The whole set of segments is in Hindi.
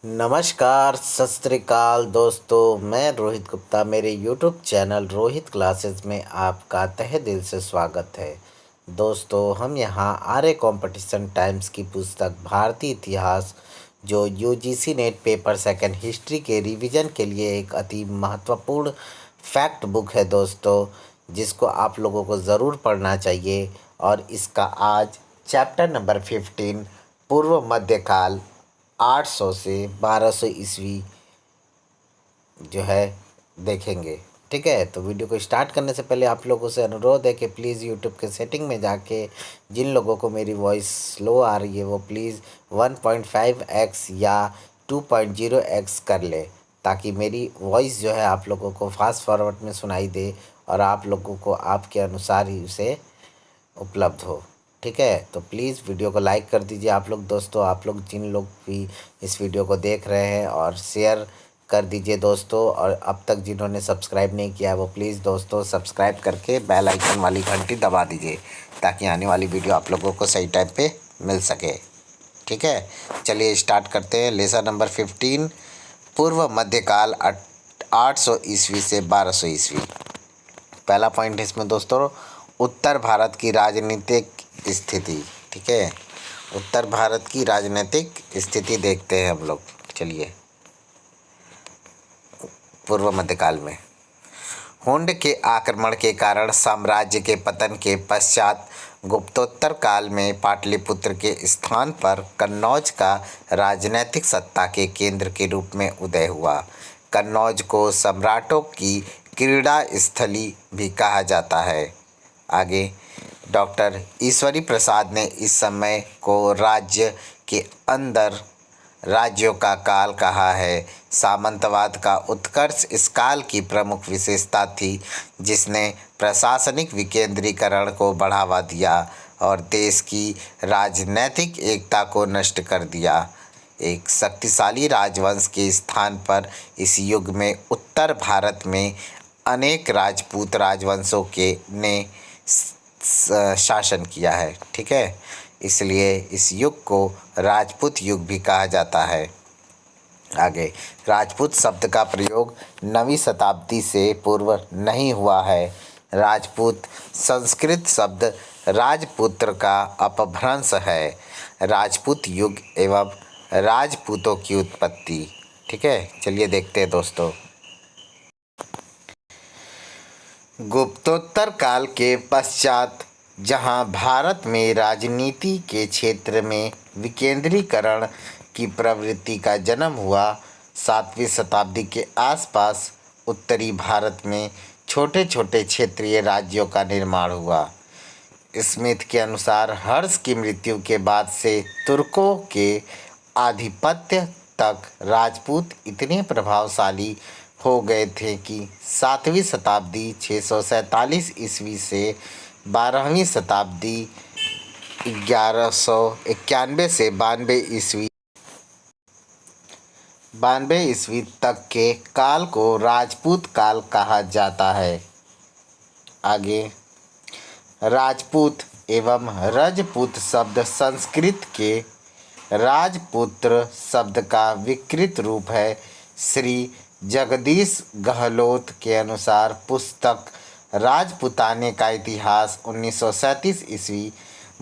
नमस्कार, सत श्री अकाल दोस्तों। मैं रोहित गुप्ता, मेरे यूट्यूब चैनल रोहित क्लासेस में आपका तहे दिल से स्वागत है। दोस्तों, हम यहाँ आर्य कंपटीशन टाइम्स की पुस्तक भारतीय इतिहास जो UGC net paper second history के रिवीजन के लिए एक अति महत्वपूर्ण फैक्ट बुक है दोस्तों, जिसको आप लोगों को ज़रूर पढ़ना चाहिए। और इसका आज चैप्टर नंबर 15 पूर्व मध्यकाल 800 से 1200 ईस्वी जो है देखेंगे। ठीक है, तो वीडियो को स्टार्ट करने से पहले आप लोगों से अनुरोध है कि प्लीज़ यूट्यूब के सेटिंग में जाके जिन लोगों को मेरी वॉइस स्लो आ रही है वो प्लीज़ 1.5x या 2.0x कर ले, ताकि मेरी वॉइस जो है आप लोगों को फास्ट फॉरवर्ड में सुनाई दे और आप लोगों को आपके अनुसार ही उसे उपलब्ध हो। ठीक है, तो प्लीज़ वीडियो को लाइक कर दीजिए आप लोग दोस्तों, आप लोग जिन लोग भी इस वीडियो को देख रहे हैं, और शेयर कर दीजिए दोस्तों। और अब तक जिन्होंने सब्सक्राइब नहीं किया है वो प्लीज़ दोस्तों सब्सक्राइब करके बेल आइकन वाली घंटी दबा दीजिए, ताकि आने वाली वीडियो आप लोगों को सही टाइम पे मिल सके। ठीक है, चलिए स्टार्ट करते हैं। लेसन नंबर 15 पूर्व मध्यकाल 800 ईस्वी से 1200 ईस्वी। पहला पॉइंट है इसमें दोस्तों, उत्तर भारत की राजनीतिक स्थिति। ठीक है, उत्तर भारत की राजनीतिक स्थिति देखते हैं हम लोग। चलिए, पूर्व मध्यकाल में हुंड के आक्रमण के कारण साम्राज्य के पतन के पश्चात गुप्तोत्तर काल में पाटलिपुत्र के स्थान पर कन्नौज का राजनैतिक सत्ता के केंद्र के रूप में उदय हुआ। कन्नौज को सम्राटों की क्रीड़ा स्थली भी कहा जाता है। आगे डॉक्टर ईश्वरी प्रसाद ने इस समय को राज्य के अंदर राज्यों का काल कहा है। सामंतवाद का उत्कर्ष इस काल की प्रमुख विशेषता थी, जिसने प्रशासनिक विकेंद्रीकरण को बढ़ावा दिया और देश की राजनैतिक एकता को नष्ट कर दिया। एक शक्तिशाली राजवंश के स्थान पर इस युग में उत्तर भारत में अनेक राजपूत राजवंशों के ने शासन किया है। ठीक है, इसलिए इस युग को राजपूत युग भी कहा जाता है। आगे, राजपूत शब्द का प्रयोग 9वीं शताब्दी से पूर्व नहीं हुआ है। राजपूत संस्कृत शब्द राजपुत्र का अपभ्रंश है। राजपूत युग एवं राजपूतों की उत्पत्ति। ठीक है, चलिए देखते हैं दोस्तों। गुप्तोत्तर काल के पश्चात जहां भारत में राजनीति के क्षेत्र में विकेंद्रीकरण की प्रवृत्ति का जन्म हुआ, 7वीं शताब्दी के आसपास उत्तरी भारत में छोटे छोटे क्षेत्रीय राज्यों का निर्माण हुआ। स्मिथ के अनुसार हर्ष की मृत्यु के बाद से तुर्कों के आधिपत्य तक राजपूत इतने प्रभावशाली हो गए थे कि 7वीं शताब्दी 647 ईस्वी से 12वीं शताब्दी 1191 से 92 ईस्वी तक के काल को राजपूत काल कहा जाता है। आगे, राजपूत एवं रजपूत शब्द संस्कृत के राजपुत्र शब्द का विकृत रूप है। श्री जगदीश गहलोत के अनुसार पुस्तक राजपुताने का इतिहास 1937 ईस्वी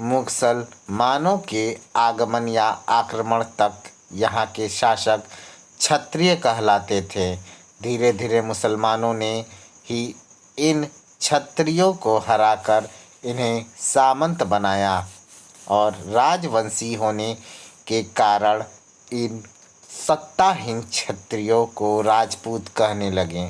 मुसलमानों के आगमन या आक्रमण तक यहाँ के शासक क्षत्रिय कहलाते थे। धीरे धीरे मुसलमानों ने ही इन क्षत्रियों को हराकर इन्हें सामंत बनाया और राजवंशी होने के कारण इन सत्ताहीन क्षत्रियों को राजपूत कहने लगे।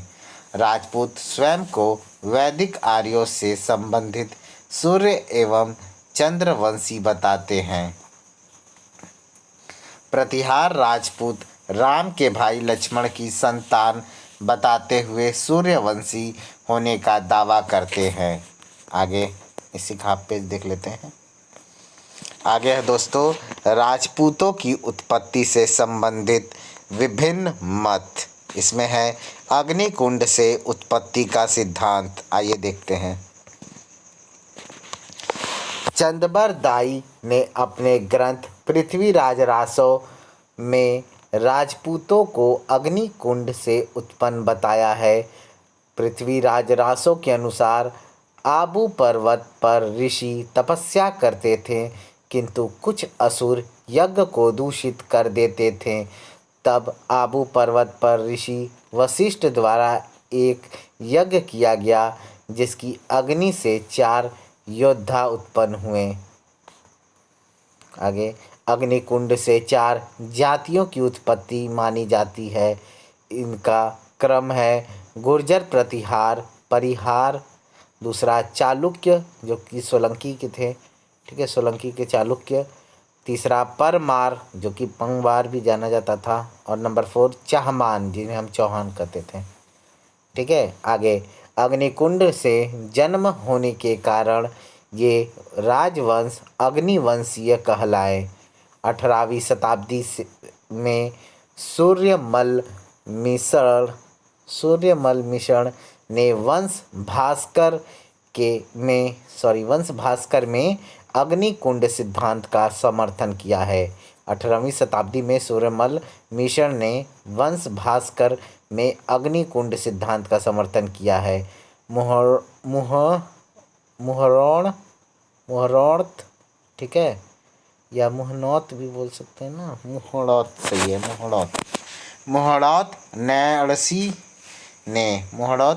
राजपूत स्वयं को वैदिक आर्यों से संबंधित सूर्य एवं चंद्रवंशी बताते हैं। प्रतिहार राजपूत राम के भाई लक्ष्मण की संतान बताते हुए सूर्यवंशी होने का दावा करते हैं। आगे इसी का पेज देख लेते हैं। आगे है दोस्तों, राजपूतों की उत्पत्ति से संबंधित विभिन्न मत। इसमें है अग्निकुंड से उत्पत्ति का सिद्धांत। आइए देखते हैं। चंदबर दाई ने अपने ग्रंथ पृथ्वीराज रासो में राजपूतों को अग्निकुंड से उत्पन्न बताया है। पृथ्वीराज रासो के अनुसार आबू पर्वत पर ऋषि तपस्या करते थे, किंतु कुछ असुर यज्ञ को दूषित कर देते थे। तब आबू पर्वत पर ऋषि वशिष्ठ द्वारा एक यज्ञ किया गया, जिसकी अग्नि से 4 योद्धा उत्पन्न हुए। आगे, अग्निकुंड से 4 जातियों की उत्पत्ति मानी जाती है। इनका क्रम है गुर्जर, प्रतिहार, परिहार, दूसरा चालुक्य जो कि सोलंकी के थे, ठीक है, सोलंकी के चालुक्य, तीसरा परमार जो कि पंगवार भी जाना जाता था, और नंबर 4 चाहमान जिन्हें हम चौहान कहते थे, ठीक है। आगे, अग्निकुंड से जन्म होने के कारण ये राजवंश अग्निवंशीय कहलाए। 18वीं शताब्दी में सूर्यमल मिश्रण ने वंश भास्कर में अग्निकुंड सिद्धांत का समर्थन किया है। 18वीं शताब्दी में सूर्यमल मिश्रण ने वंश भास्कर में अग्निकुंड सिद्धांत का समर्थन किया है। मुहरोर्थ, ठीक है, या मुहनौत भी बोल सकते हैं ना, मुहड़ौत सही है, मुहड़ौत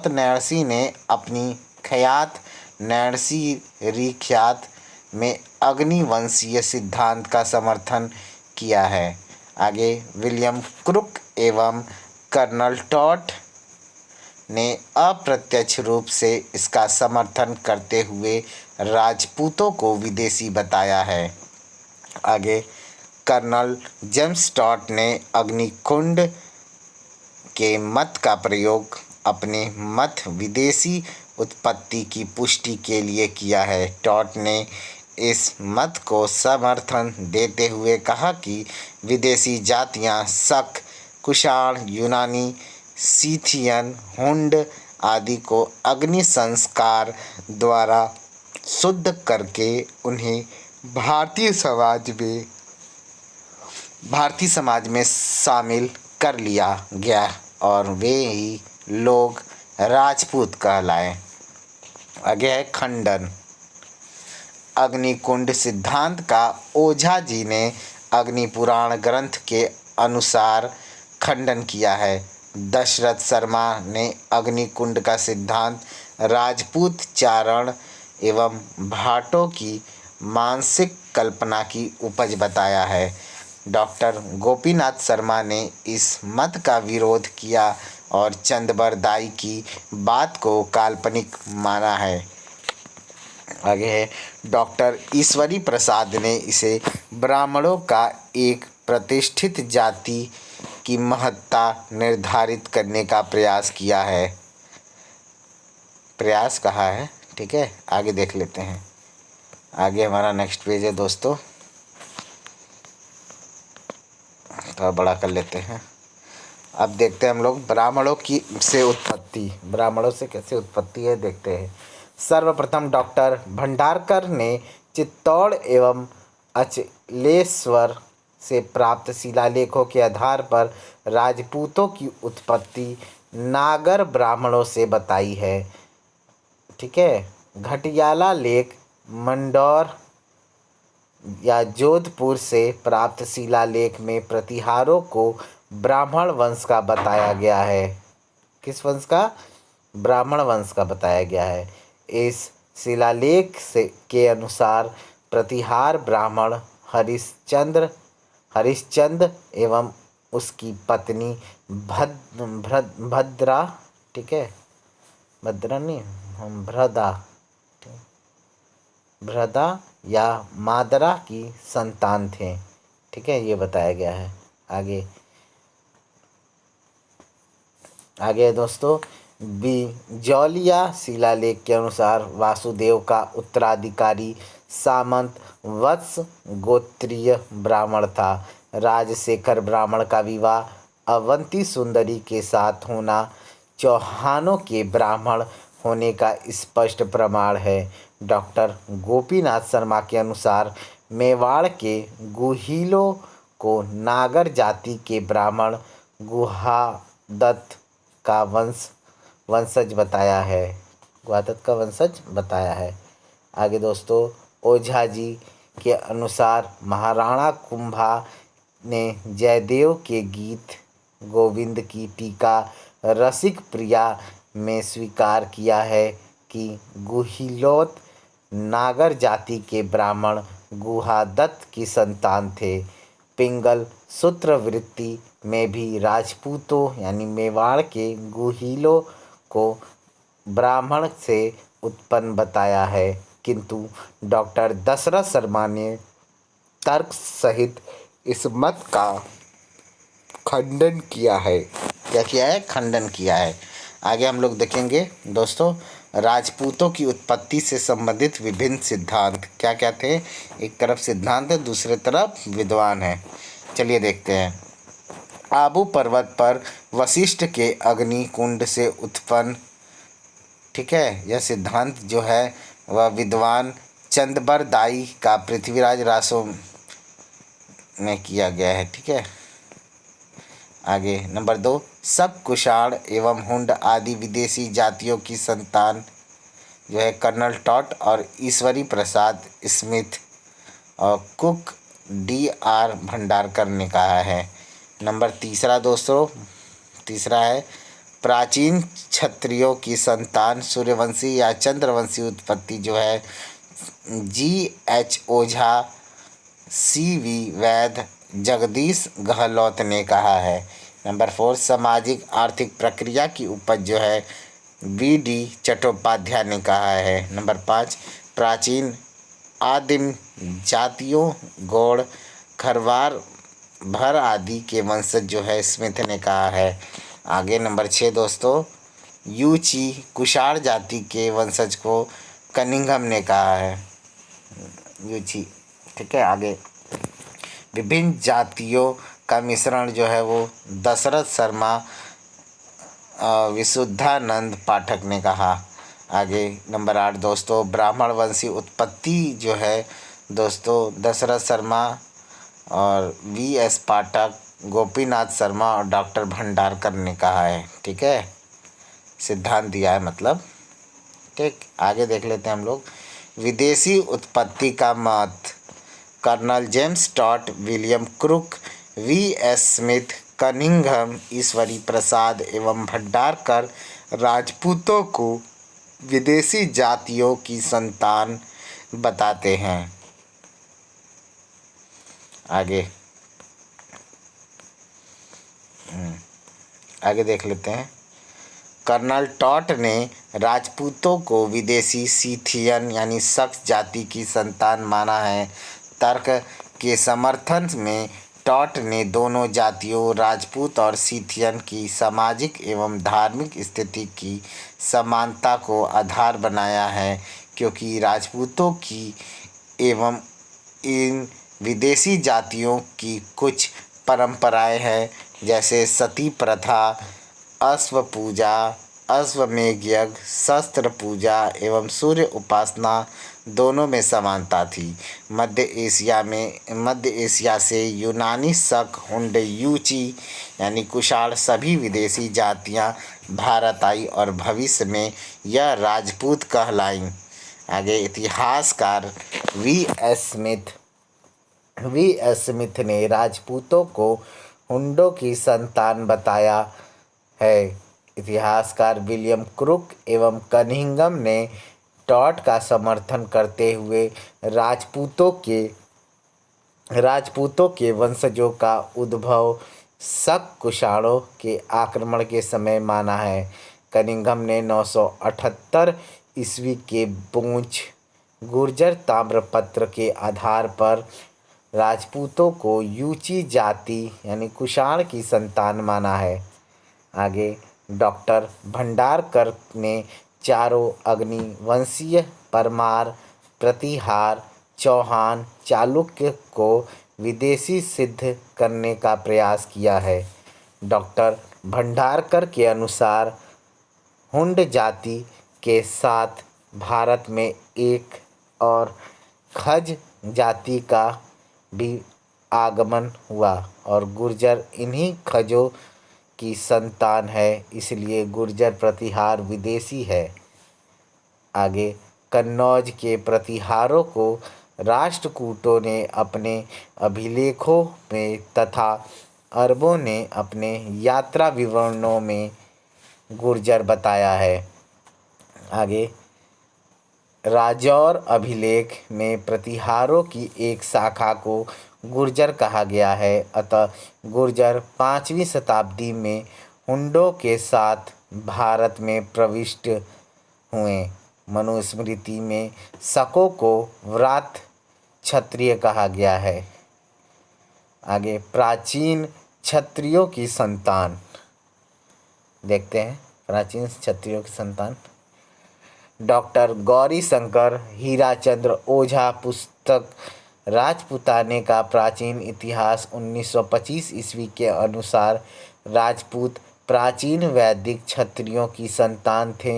नैणसी ने अपनी ख्यात नैणसी में अग्निवंशीय सिद्धांत का समर्थन किया है। आगे, विलियम क्रुक एवं कर्नल टॉट ने अप्रत्यक्ष रूप से इसका समर्थन करते हुए राजपूतों को विदेशी बताया है। आगे, कर्नल जेम्स टॉट ने अग्निकुंड के मत का प्रयोग अपने मत विदेशी उत्पत्ति की पुष्टि के लिए किया है। टॉट ने इस मत को समर्थन देते हुए कहा कि विदेशी जातियां शक, कुषाण, यूनानी, सीथियन, हुंड आदि को अग्नि संस्कार द्वारा शुद्ध करके उन्हें भारतीय समाज में शामिल कर लिया गया और वे ही लोग राजपूत कहलाए। आगे है खंडन। अग्निकुंड सिद्धांत का ओझा जी ने अग्नि पुराण ग्रंथ के अनुसार खंडन किया है। दशरथ शर्मा ने अग्निकुंड का सिद्धांत राजपूत चारण एवं भाटों की मानसिक कल्पना की उपज बताया है। डॉक्टर गोपीनाथ शर्मा ने इस मत का विरोध किया और चंदबरदाई की बात को काल्पनिक माना है। आगे है, डॉक्टर ईश्वरी प्रसाद ने इसे ब्राह्मणों का एक प्रतिष्ठित जाति की महत्ता निर्धारित करने का प्रयास कहा है, ठीक है। आगे देख लेते हैं। आगे हमारा नेक्स्ट पेज है दोस्तों, थोड़ा बड़ा कर लेते हैं। अब देखते हैं हम लोग ब्राह्मणों से कैसे उत्पत्ति है देखते हैं। सर्वप्रथम डॉक्टर भंडारकर ने चित्तौड़ एवं अचलेश्वर से प्राप्त शिलालेखों के आधार पर राजपूतों की उत्पत्ति नागर ब्राह्मणों से बताई है, ठीक है। घटियाला लेख मंदौर या जोधपुर से प्राप्त शिलालेख में प्रतिहारों को ब्राह्मण वंश का बताया गया है। किस वंश का? ब्राह्मण वंश का बताया गया है। इस शिलालेख के अनुसार प्रतिहार ब्राह्मण हरिश्चंद्र एवं उसकी पत्नी भद्रा, ठीक है, भद्रा नहीं, भ्रदा या मादरा की संतान थे, ठीक है, ये बताया गया है। आगे दोस्तों, बिजौलिया शिलालेख के अनुसार वासुदेव का उत्तराधिकारी सामंत वत्स गोत्रीय ब्राह्मण था। राजशेखर ब्राह्मण का विवाह अवंती सुंदरी के साथ होना चौहानों के ब्राह्मण होने का स्पष्ट प्रमाण है। डॉक्टर गोपीनाथ शर्मा के अनुसार मेवाड़ के गुहिलों को नागर जाति के ब्राह्मण गुहादत्त का वंशज बताया है। गुहादत्त का वंशज बताया है। आगे दोस्तों, ओझा जी के अनुसार महाराणा कुंभा ने जयदेव के गीत गोविंद की टीका रसिक प्रिया में स्वीकार किया है कि गुहिलोत नागर जाति के ब्राह्मण गुहादत्त की संतान थे। पिंगल सूत्रवृत्ति में भी राजपूतों यानी मेवाड़ के गुहिलों को ब्राह्मण से उत्पन्न बताया है, किंतु डॉक्टर दशरथ शर्मा ने तर्क सहित इस मत का खंडन किया है। क्या किया है? खंडन किया है। आगे हम लोग देखेंगे दोस्तों, राजपूतों की उत्पत्ति से संबंधित विभिन्न सिद्धांत क्या क्या थे। एक तरफ सिद्धांत है, दूसरे तरफ विद्वान है। चलिए देखते हैं। आबू पर्वत पर वशिष्ठ के अग्नि कुंड से उत्पन्न, ठीक है, यह सिद्धांत जो है वह विद्वान चंदबरदाई का पृथ्वीराज रासो में किया गया है। ठीक है। आगे नंबर 2, सब कुषाण एवं हुंड आदि विदेशी जातियों की संतान जो है कर्नल टॉट और ईश्वरी प्रसाद स्मिथ और कुक D.R. भंडारकर ने कहा है। नंबर 3 दोस्तों, तीसरा है प्राचीन क्षत्रियों की संतान सूर्यवंशी या चंद्रवंशी उत्पत्ति जो है G.H. ओझा, C.V. वैद, जगदीश गहलोत ने कहा है। नंबर 4, सामाजिक आर्थिक प्रक्रिया की उपज जो है B.D. चट्टोपाध्याय ने कहा है। नंबर 5, प्राचीन आदिम जातियों गौड़, खरवार, भर आदि के वंशज जो है स्मिथ ने कहा है। आगे नंबर 6 दोस्तों, यूची कुषाण जाति के वंशज को कनिंघम ने कहा है। यूची, ठीक है। आगे विभिन्न जातियों का मिश्रण जो है वो दशरथ शर्मा, विशुद्धानंद पाठक ने कहा। आगे नंबर 8 दोस्तों, ब्राह्मण वंशी उत्पत्ति जो है दोस्तों दशरथ शर्मा और V.S. पाठक, गोपीनाथ शर्मा और डॉक्टर भंडारकर ने कहा है। ठीक है, सिद्धांत दिया है मतलब। ठीक, आगे देख लेते हैं हम लोग। विदेशी उत्पत्ति का मत colonel James Tod, William Crooke, V.S. Smith, Cunningham, Ishwari Prasad एवं भंडारकर राजपूतों को विदेशी जातियों की संतान बताते हैं। आगे देख लेते हैं। कर्नल टॉट ने राजपूतों को विदेशी सीथियन यानी शख्स जाति की संतान माना है। तर्क के समर्थन में टॉट ने दोनों जातियों राजपूत और सीथियन की सामाजिक एवं धार्मिक स्थिति की समानता को आधार बनाया है, क्योंकि राजपूतों की एवं इन विदेशी जातियों की कुछ परंपराएं हैं, जैसे सती प्रथा, अश्व पूजा, अश्वमेध यज्ञ, शस्त्र पूजा एवं सूर्य उपासना दोनों में समानता थी। मध्य एशिया से यूनानी शक, हुंड, यूची यानी कुषाण सभी विदेशी जातियां भारत आई और भविष्य में यह राजपूत कहलाईं। आगे इतिहासकार V.S. स्मिथ ने राजपूतों को हुंडों की संतान बताया है। इतिहासकार विलियम क्रुक एवं कनिंघम ने टॉट का समर्थन करते हुए राजपूतों के वंशजों का उद्भव शक कुषाणों के आक्रमण के समय माना है। कनिंघम ने 978 ईस्वी के बूंच गुर्जर ताम्रपत्र के आधार पर राजपूतों को यूची जाति यानी कुषाण की संतान माना है। आगे डॉक्टर भंडारकर ने चारों अग्नि वंशीय परमार, प्रतिहार, चौहान, चालुक्य को विदेशी सिद्ध करने का प्रयास किया है। डॉक्टर भंडारकर के अनुसार हुंड जाति के साथ भारत में एक और खज जाति का भी आगमन हुआ और गुर्जर इन्हीं खजों की संतान है, इसलिए गुर्जर प्रतिहार विदेशी है। आगे, कन्नौज के प्रतिहारों को राष्ट्रकूटों ने अपने अभिलेखों में तथा अरबों ने अपने यात्रा विवरणों में गुर्जर बताया है। आगे, राजौर अभिलेख में प्रतिहारों की एक शाखा को गुर्जर कहा गया है। अतः गुर्जर 5वीं शताब्दी में हुंडों के साथ भारत में प्रविष्ट हुए। मनुस्मृति में शकों को व्रात क्षत्रिय कहा गया है। आगे, प्राचीन क्षत्रियों की संतान देखते हैं। प्राचीन क्षत्रियों की संतान डॉक्टर गौरी शंकर हीराचंद्र ओझा पुस्तक राजपूताने का प्राचीन इतिहास 1925 ईस्वी के अनुसार राजपूत प्राचीन वैदिक क्षत्रियों की संतान थे।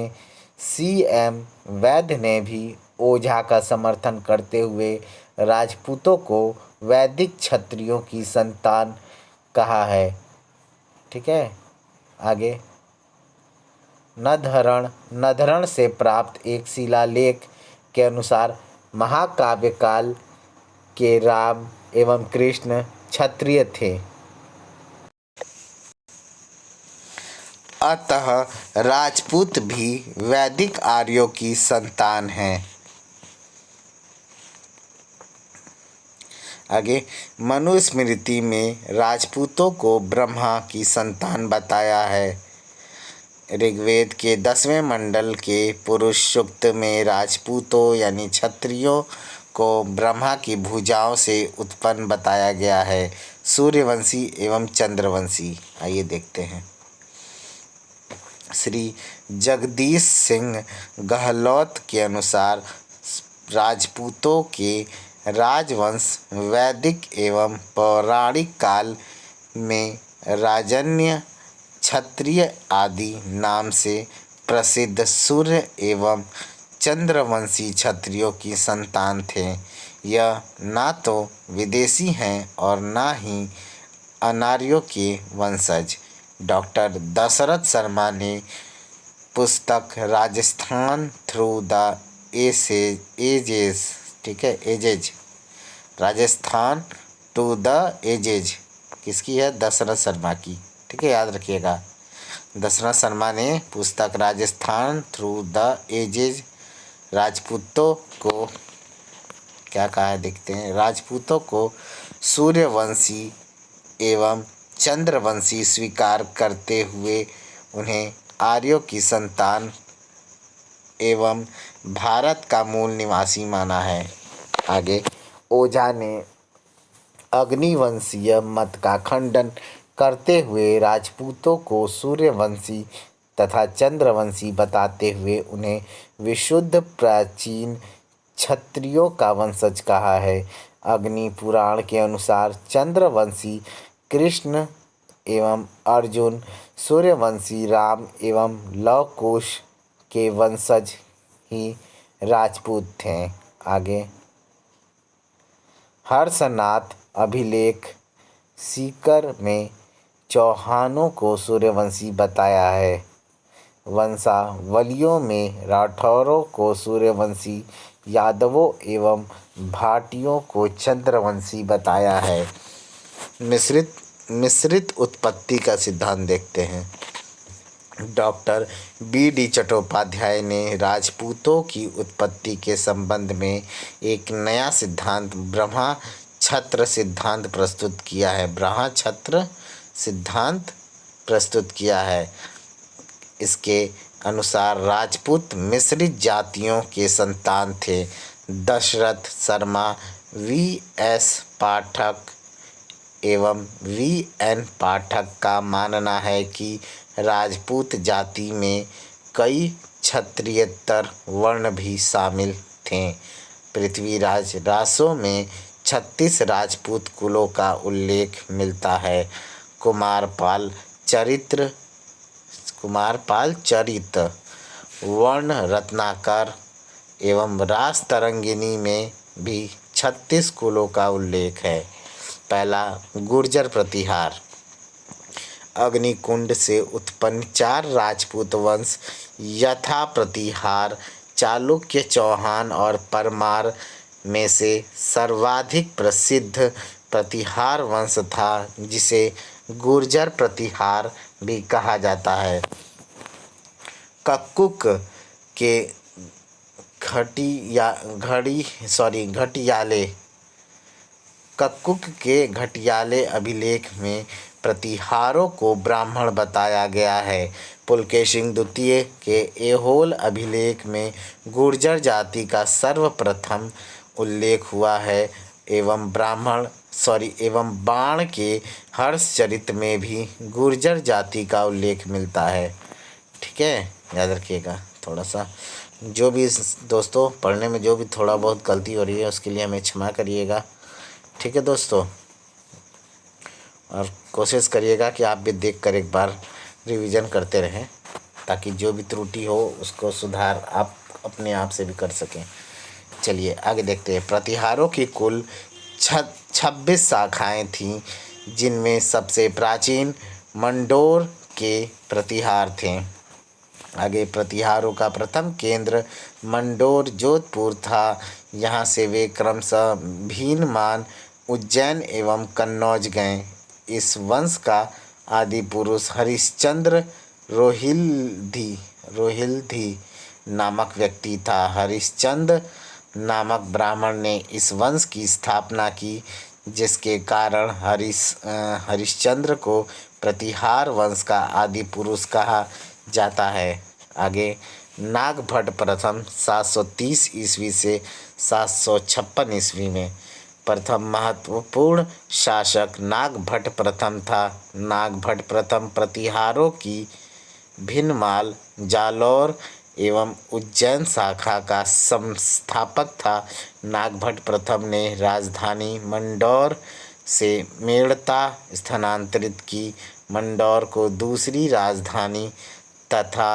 C.M. वैद्य ने भी ओझा का समर्थन करते हुए राजपूतों को वैदिक क्षत्रियों की संतान कहा है। ठीक है। आगे, नधरण से प्राप्त एक शिलालेख के अनुसार महाकाव्य काल के राम एवं कृष्ण क्षत्रिय थे। अतः राजपूत भी वैदिक आर्यों की संतान हैं। आगे, मनुस्मृति में राजपूतों को ब्रह्मा की संतान बताया है। ऋग्वेद के 10वें मंडल के पुरुष सूक्त में राजपूतों यानी क्षत्रियों को ब्रह्मा की भुजाओं से उत्पन्न बताया गया है। सूर्यवंशी एवं चंद्रवंशी। आइए देखते हैं। श्री जगदीश सिंह गहलोत के अनुसार राजपूतों के राजवंश वैदिक एवं पौराणिक काल में राजन्य क्षत्रिय आदि नाम से प्रसिद्ध सूर्य एवं चंद्रवंशी क्षत्रियों की संतान थे। यह ना तो विदेशी हैं और ना ही अनार्यों के वंशज। डॉक्टर दशरथ शर्मा ने पुस्तक राजस्थान थ्रू द एजेज, ठीक है, ages, Rajasthan to the ages किसकी है? दशरथ शर्मा की। ठीक है, याद रखिएगा। दशरथ शर्मा ने पुस्तक राजस्थान थ्रू द एजेज राजपूतों को क्या कहा है देखते हैं। राजपूतों को सूर्यवंशी एवं चंद्रवंशी स्वीकार करते हुए उन्हें आर्यों की संतान एवं भारत का मूल निवासी माना है। आगे, ओझा ने अग्निवंशीय मत का खंडन करते हुए राजपूतों को सूर्यवंशी तथा चंद्रवंशी बताते हुए उन्हें विशुद्ध प्राचीन क्षत्रियों का वंशज कहा है। अग्नि पुराण के अनुसार चंद्रवंशी कृष्ण एवं अर्जुन, सूर्यवंशी राम एवं लव कुश के वंशज ही राजपूत थे। आगे, हर्षनाथ अभिलेख सीकर में चौहानों को सूर्यवंशी बताया है। वंशावलियों में राठौरों को सूर्यवंशी, यादवों एवं भाटियों को चंद्रवंशी बताया है। मिश्रित उत्पत्ति का सिद्धांत देखते हैं। Doctor B.D. चट्टोपाध्याय ने राजपूतों की उत्पत्ति के संबंध में एक नया सिद्धांत ब्रह्मा क्षत्र सिद्धांत प्रस्तुत किया है। ब्रह्मा क्षत्र सिद्धांत प्रस्तुत किया है। इसके अनुसार राजपूत मिश्रित जातियों के संतान थे। दशरथ शर्मा, V.S. पाठक एवं V.N. पाठक का मानना है कि राजपूत जाति में कई क्षत्रियेतर वर्ण भी शामिल थे। पृथ्वीराज रासो में 36 राजपूत कुलों का उल्लेख मिलता है। कुमारपाल चरित, वर्ण रत्नाकर एवं रास तरंगिणी में भी 36 कुलों का उल्लेख है। पहला गुर्जर प्रतिहार। अग्निकुंड से उत्पन्न 4 राजपूत वंश यथा प्रतिहार, चालुक्य, चौहान और परमार में से सर्वाधिक प्रसिद्ध प्रतिहार वंश था, जिसे गुर्जर प्रतिहार भी कहा जाता है। कक्कुक के घटियाले कक्कुक के घटियाले अभिलेख में प्रतिहारों को ब्राह्मण बताया गया है। पुलकेशिन द्वितीय के ऐहोल अभिलेख में गुर्जर जाति का सर्वप्रथम उल्लेख हुआ है एवं बाण के हर्षचरित में भी गुर्जर जाति का उल्लेख मिलता है। ठीक है, याद रखिएगा। थोड़ा सा जो भी दोस्तों पढ़ने में जो भी थोड़ा बहुत गलती हो रही है उसके लिए हमें क्षमा करिएगा। ठीक है दोस्तों, और कोशिश करिएगा कि आप भी देख कर एक बार रिवीजन करते रहें, ताकि जो भी त्रुटि हो उसको सुधार आप अपने आप से भी कर सकें। चलिए आगे देखते हैं। प्रतिहारों की कुल 26 शाखाएं थीं, जिनमें सबसे प्राचीन मंडोर के प्रतिहार थे। आगे प्रतिहारों का प्रथम केंद्र मंडोर जोधपुर था। यहाँ से वे क्रमशः भीनमान, उज्जैन एवं कन्नौज गए। इस वंश का आदि पुरुष हरिश्चंद्र रोहिल्धी नामक व्यक्ति था। हरिश्चंद्र नामक ब्राह्मण ने इस वंश की स्थापना की, जिसके कारण हरिश्चंद्र को प्रतिहार वंश का आदि पुरुष कहा जाता है। आगे नागभट्ट प्रथम 730 ईस्वी से 756 ईस्वी में प्रथम महत्वपूर्ण शासक नागभट्ट प्रथम था। नागभट्ट प्रथम प्रतिहारों की भिनमाल, जालौर एवं उज्जैन शाखा का संस्थापक था। नागभट्ट प्रथम ने राजधानी मंडौर से मेड़ता स्थानांतरित की। मंडौर को दूसरी राजधानी तथा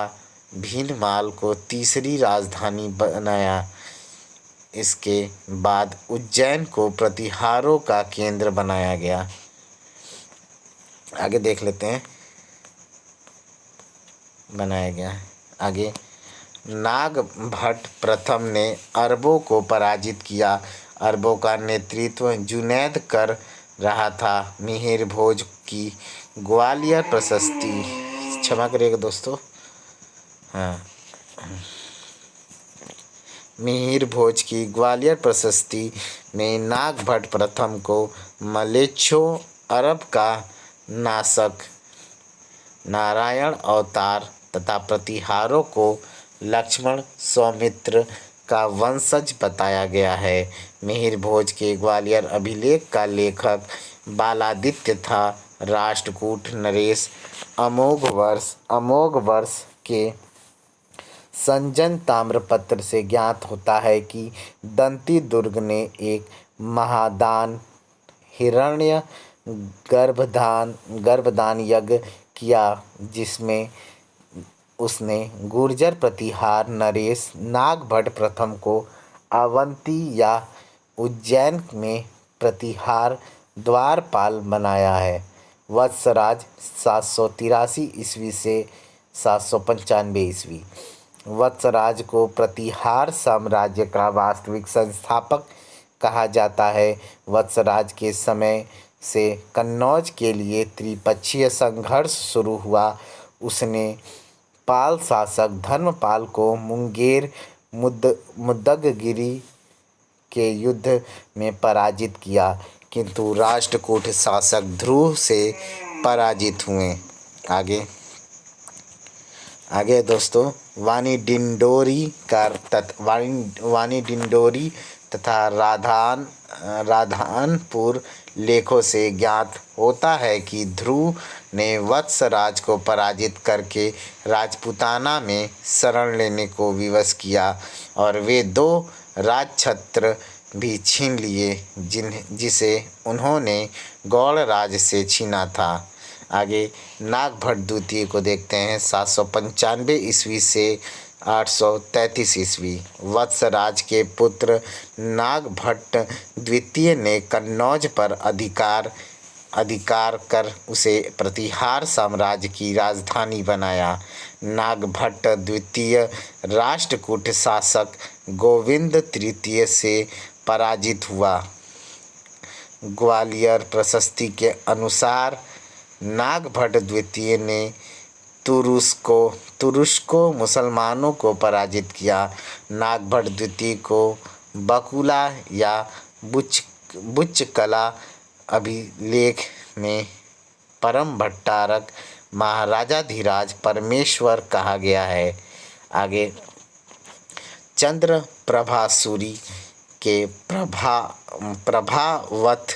भीनमाल को तीसरी राजधानी बनाया। इसके बाद उज्जैन को प्रतिहारों का केंद्र बनाया गया। आगे देख लेते हैं। बनाया गया आगे नागभट्ट प्रथम ने अरबों को पराजित किया। अरबों का नेतृत्व जुनैद कर रहा था। मिहिर भोज की ग्वालियर प्रशस्ति, क्षमा करिएगा दोस्तों, हाँ, मिहिर भोज की ग्वालियर प्रशस्ति में नागभट्ट प्रथम को मलेच्छों, अरब का नाशक, नारायण अवतार तथा प्रतिहारों को लक्ष्मण सौमित्र का वंशज बताया गया है। मिहिर भोज के ग्वालियर अभिलेख का लेखक बालादित्य था। राष्ट्रकूट नरेश अमोघ वर्ष के संजन ताम्रपत्र से ज्ञात होता है कि दंती दुर्ग ने एक महादान हिरण्य गर्भदान यज्ञ किया, जिसमें उसने गुर्जर प्रतिहार नरेश नागभट्ट प्रथम को अवंती या उज्जैन में प्रतिहार द्वारपाल बनाया है। वत्सराज 783 ईस्वी से 795 ईस्वी। वत्सराज को प्रतिहार साम्राज्य का वास्तविक संस्थापक कहा जाता है। वत्सराज के समय से कन्नौज के लिए त्रिपक्षीय संघर्ष शुरू हुआ। उसने पाल शासक धर्मपाल को मुंगेर मुद्दगगिरी के युद्ध में पराजित किया, किंतु राष्ट्रकूट शासक ध्रुव से पराजित हुए। आगे दोस्तों वानी डिंडोरी तथा राधानपुर लेखों से ज्ञात होता है कि ध्रुव ने वत्सराज को पराजित करके राजपूताना में शरण लेने को विवश किया और वे 2 राजछत्र भी छीन लिए, जिसे उन्होंने गौड़राज से छीना था। आगे नागभट्ट द्वितीय को देखते हैं। 795 ईस्वी से 833 ईस्वी। वत्सराज के पुत्र नागभट्ट द्वितीय ने कन्नौज पर अधिकार कर उसे प्रतिहार साम्राज्य की राजधानी बनाया। नागभट्ट द्वितीय राष्ट्रकूट शासक गोविंद तृतीय से पराजित हुआ। ग्वालियर प्रशस्ति के अनुसार नागभट्ट द्वितीय ने तुरुष्को मुसलमानों को पराजित किया। नागभट्ट द्वितीय को बकुला या बुच्चकला अभिलेख में परम भट्टारक महाराजाधिराज परमेश्वर कहा गया है। आगे चंद्र प्रभासूरी के प्रभावत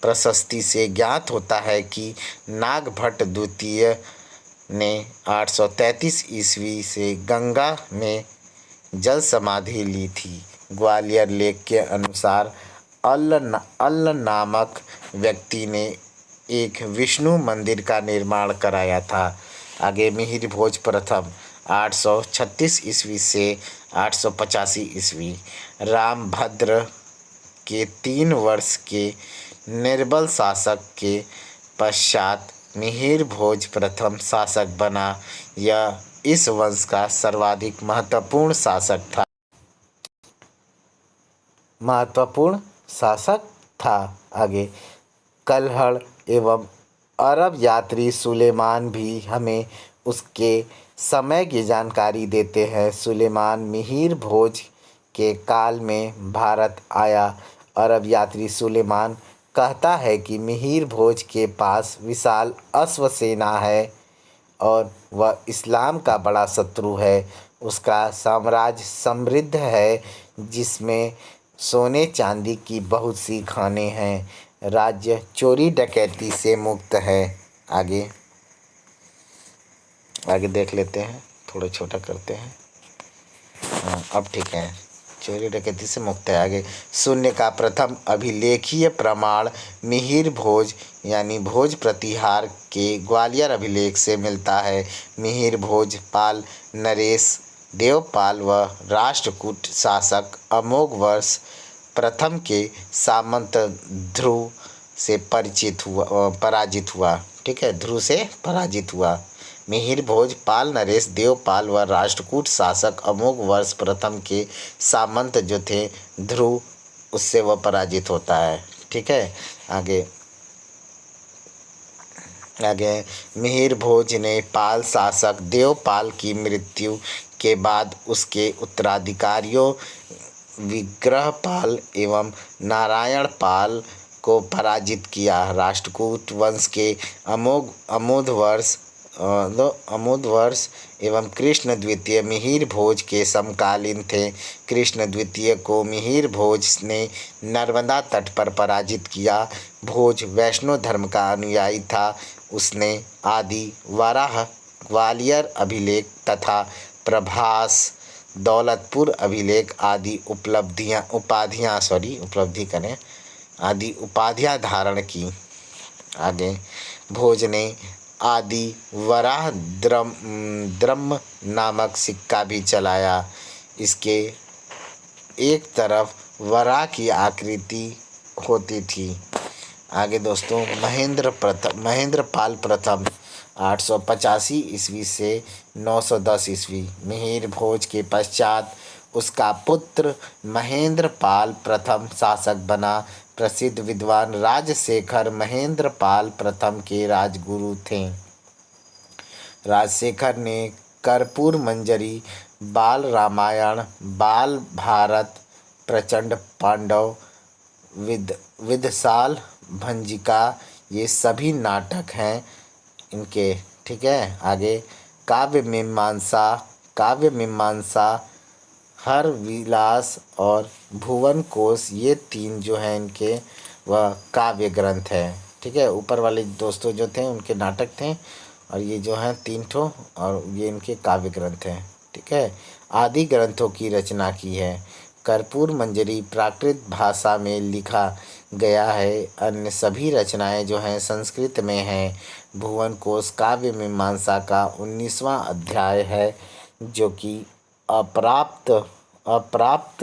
प्रशस्ति से ज्ञात होता है कि नागभट्ट द्वितीय ने 833 ईस्वी से गंगा में जल समाधि ली थी। ग्वालियर लेख के अनुसार अल्ल नामक व्यक्ति ने एक विष्णु मंदिर का निर्माण कराया था। आगे मिहिर भोज प्रथम 836 ईस्वी से 885 ईस्वी। रामभद्र के 3 वर्ष के निर्बल शासक के पश्चात मिहिर भोज प्रथम शासक बना। यह इस वंश का सर्वाधिक महत्वपूर्ण शासक था। आगे कल्हड़ एवं अरब यात्री सुलेमान भी हमें उसके समय की जानकारी देते हैं। सुलेमान मिहिर भोज के काल में भारत आया। अरब यात्री सुलेमान कहता है कि मिहिर भोज के पास विशाल अश्व सेना है और वह इस्लाम का बड़ा शत्रु है। उसका साम्राज्य समृद्ध है, जिसमें सोने चांदी की बहुत सी खानें हैं। राज्य चोरी डकैती से मुक्त है। आगे देख लेते हैं, थोड़ा छोटा करते हैं। अब ठीक है, चोरी डकैती से मुक्त है। आगे शून्य का प्रथम अभिलेखीय प्रमाण मिहिर भोज यानी भोज प्रतिहार के ग्वालियर अभिलेख से मिलता है। मिहिर भोज पाल नरेश देवपाल व राष्ट्रकूट शासक अमोघ वर्ष प्रथम के सामंत ध्रुव से पराजित हुआ। ठीक है, ध्रुव से पराजित हुआ। मिहिर भोज पाल नरेश देवपाल व राष्ट्रकूट शासक अमोघ वर्ष प्रथम के सामंत जो थे ध्रुव, उससे वह पराजित होता है। ठीक है, आगे मिहिर भोज ने पाल शासक देवपाल की मृत्यु के बाद उसके उत्तराधिकारियों विग्रहपाल एवं नारायणपाल को पराजित किया। राष्ट्रकूट वंश के अमोध वर्ष एवं कृष्ण द्वितीय मिहिर भोज के समकालीन थे। कृष्ण द्वितीय को मिहिर भोज ने नर्मदा तट पर पराजित किया। भोज वैष्णव धर्म का अनुयायी था। उसने आदि वराह ग्वालियर अभिलेख तथा प्रभास दौलतपुर अभिलेख आदि उपाधियां धारण की। आगे भोज ने आदि वराह द्रम नामक सिक्का भी चलाया। इसके एक तरफ वराह की आकृति होती थी। आगे दोस्तों महेंद्रपाल प्रथम 885 ईस्वी से 910 ईस्वी। मिहिर भोज के पश्चात उसका पुत्र महेंद्रपाल प्रथम शासक बना। प्रसिद्ध विद्वान राजशेखर महेंद्रपाल प्रथम के राजगुरु थे। राजशेखर ने कर्पूर मंजरी, बाल रामायण, बाल भारत, प्रचंड पांडव, विदशाल भंजिका, ये सभी नाटक हैं इनके। ठीक है, आगे काव्य मीमांसा, हर विलास और भुवन कोश, ये 3 जो हैं इनके वह काव्य ग्रंथ हैं। ठीक है, ऊपर वाले दोस्तों जो थे उनके नाटक थे और ये जो हैं 3 ठो और ये इनके काव्य ग्रंथ हैं। ठीक है, आदि ग्रंथों की रचना की है। कर्पूर मंजरी प्राकृत भाषा में लिखा गया है। अन्य सभी रचनाएं जो हैं संस्कृत में हैं। भुवन कोश काव्य मीमांसा का 19वां अध्याय है, जो कि अप्राप्त अप्राप्त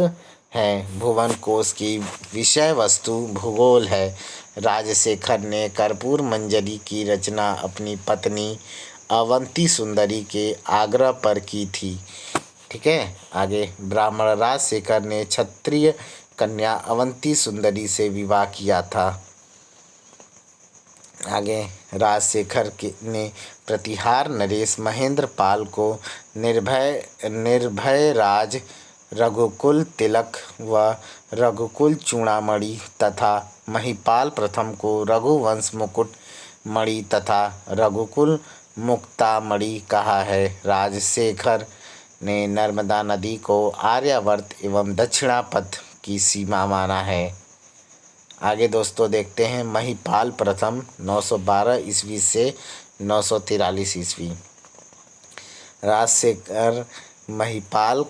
हैं। भुवन कोश की विषय वस्तु भूगोल है। राजशेखर ने कर्पूर मंजरी की रचना अपनी पत्नी अवंती सुंदरी के आग्रह पर की थी। ठीक है। आगे, ब्राह्मण राजशेखर ने क्षत्रिय कन्या अवंती सुंदरी से विवाह किया था। आगे, राजशेखर ने प्रतिहार नरेश महेंद्र पाल को निर्भय राज रघुकुल तिलक व रघुकुल चूड़ामणि तथा महिपाल प्रथम को रघुवंश मुकुट मणि तथा रघुकुल मुक्तामणि कहा है। राजशेखर ने नर्मदा नदी को आर्यावर्त एवं दक्षिणापथ की सीमा माना है। आगे दोस्तों देखते हैं महिपाल प्रथम 912 ईस्वी से 943 ईस्वी। राजशेखर महिपाल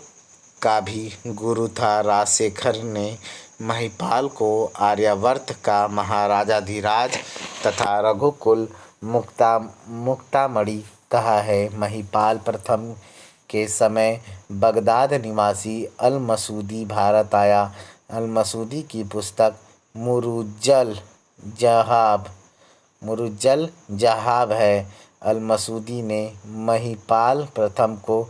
का भी गुरु था। राजशेखर ने महिपाल को आर्यावर्त का महाराजाधिराज तथा रघुकुल मुक्तामणि कहा है। महिपाल प्रथम के समय बगदाद निवासी अल मसूदी भारत आया। अल मसूदी की पुस्तक मुरुज्जल जहाब है। अल मसूदी ने महिपाल प्रथम को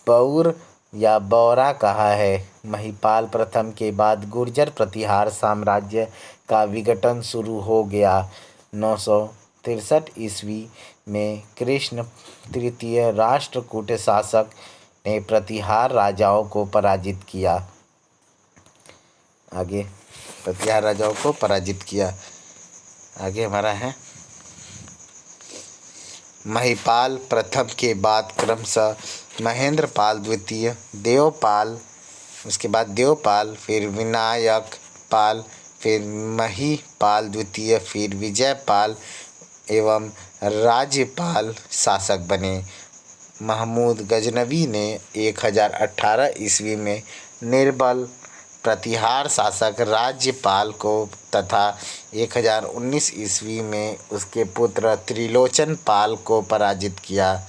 बौर या बौरा कहा है। महिपाल प्रथम के बाद गुर्जर प्रतिहार साम्राज्य का विघटन शुरू हो गया। 963 ईस्वी में कृष्ण तृतीय राष्ट्रकूट शासक ने प्रतिहार राजाओं को पराजित किया। आगे, प्रतिहार राजाओं को पराजित किया। आगे हमारा है महिपाल प्रथम के बाद क्रमशः महेंद्र पाल द्वितीय, देवपाल, उसके बाद देवपाल, फिर विनायक पाल, फिर महिपाल द्वितीय, फिर विजयपाल एवं राज्यपाल शासक बने। महमूद गजनवी ने 1018 ईस्वी में निर्बल प्रतिहार शासक राज्यपाल को तथा 1019 ईस्वी में उसके पुत्र त्रिलोचन पाल को पराजित किया।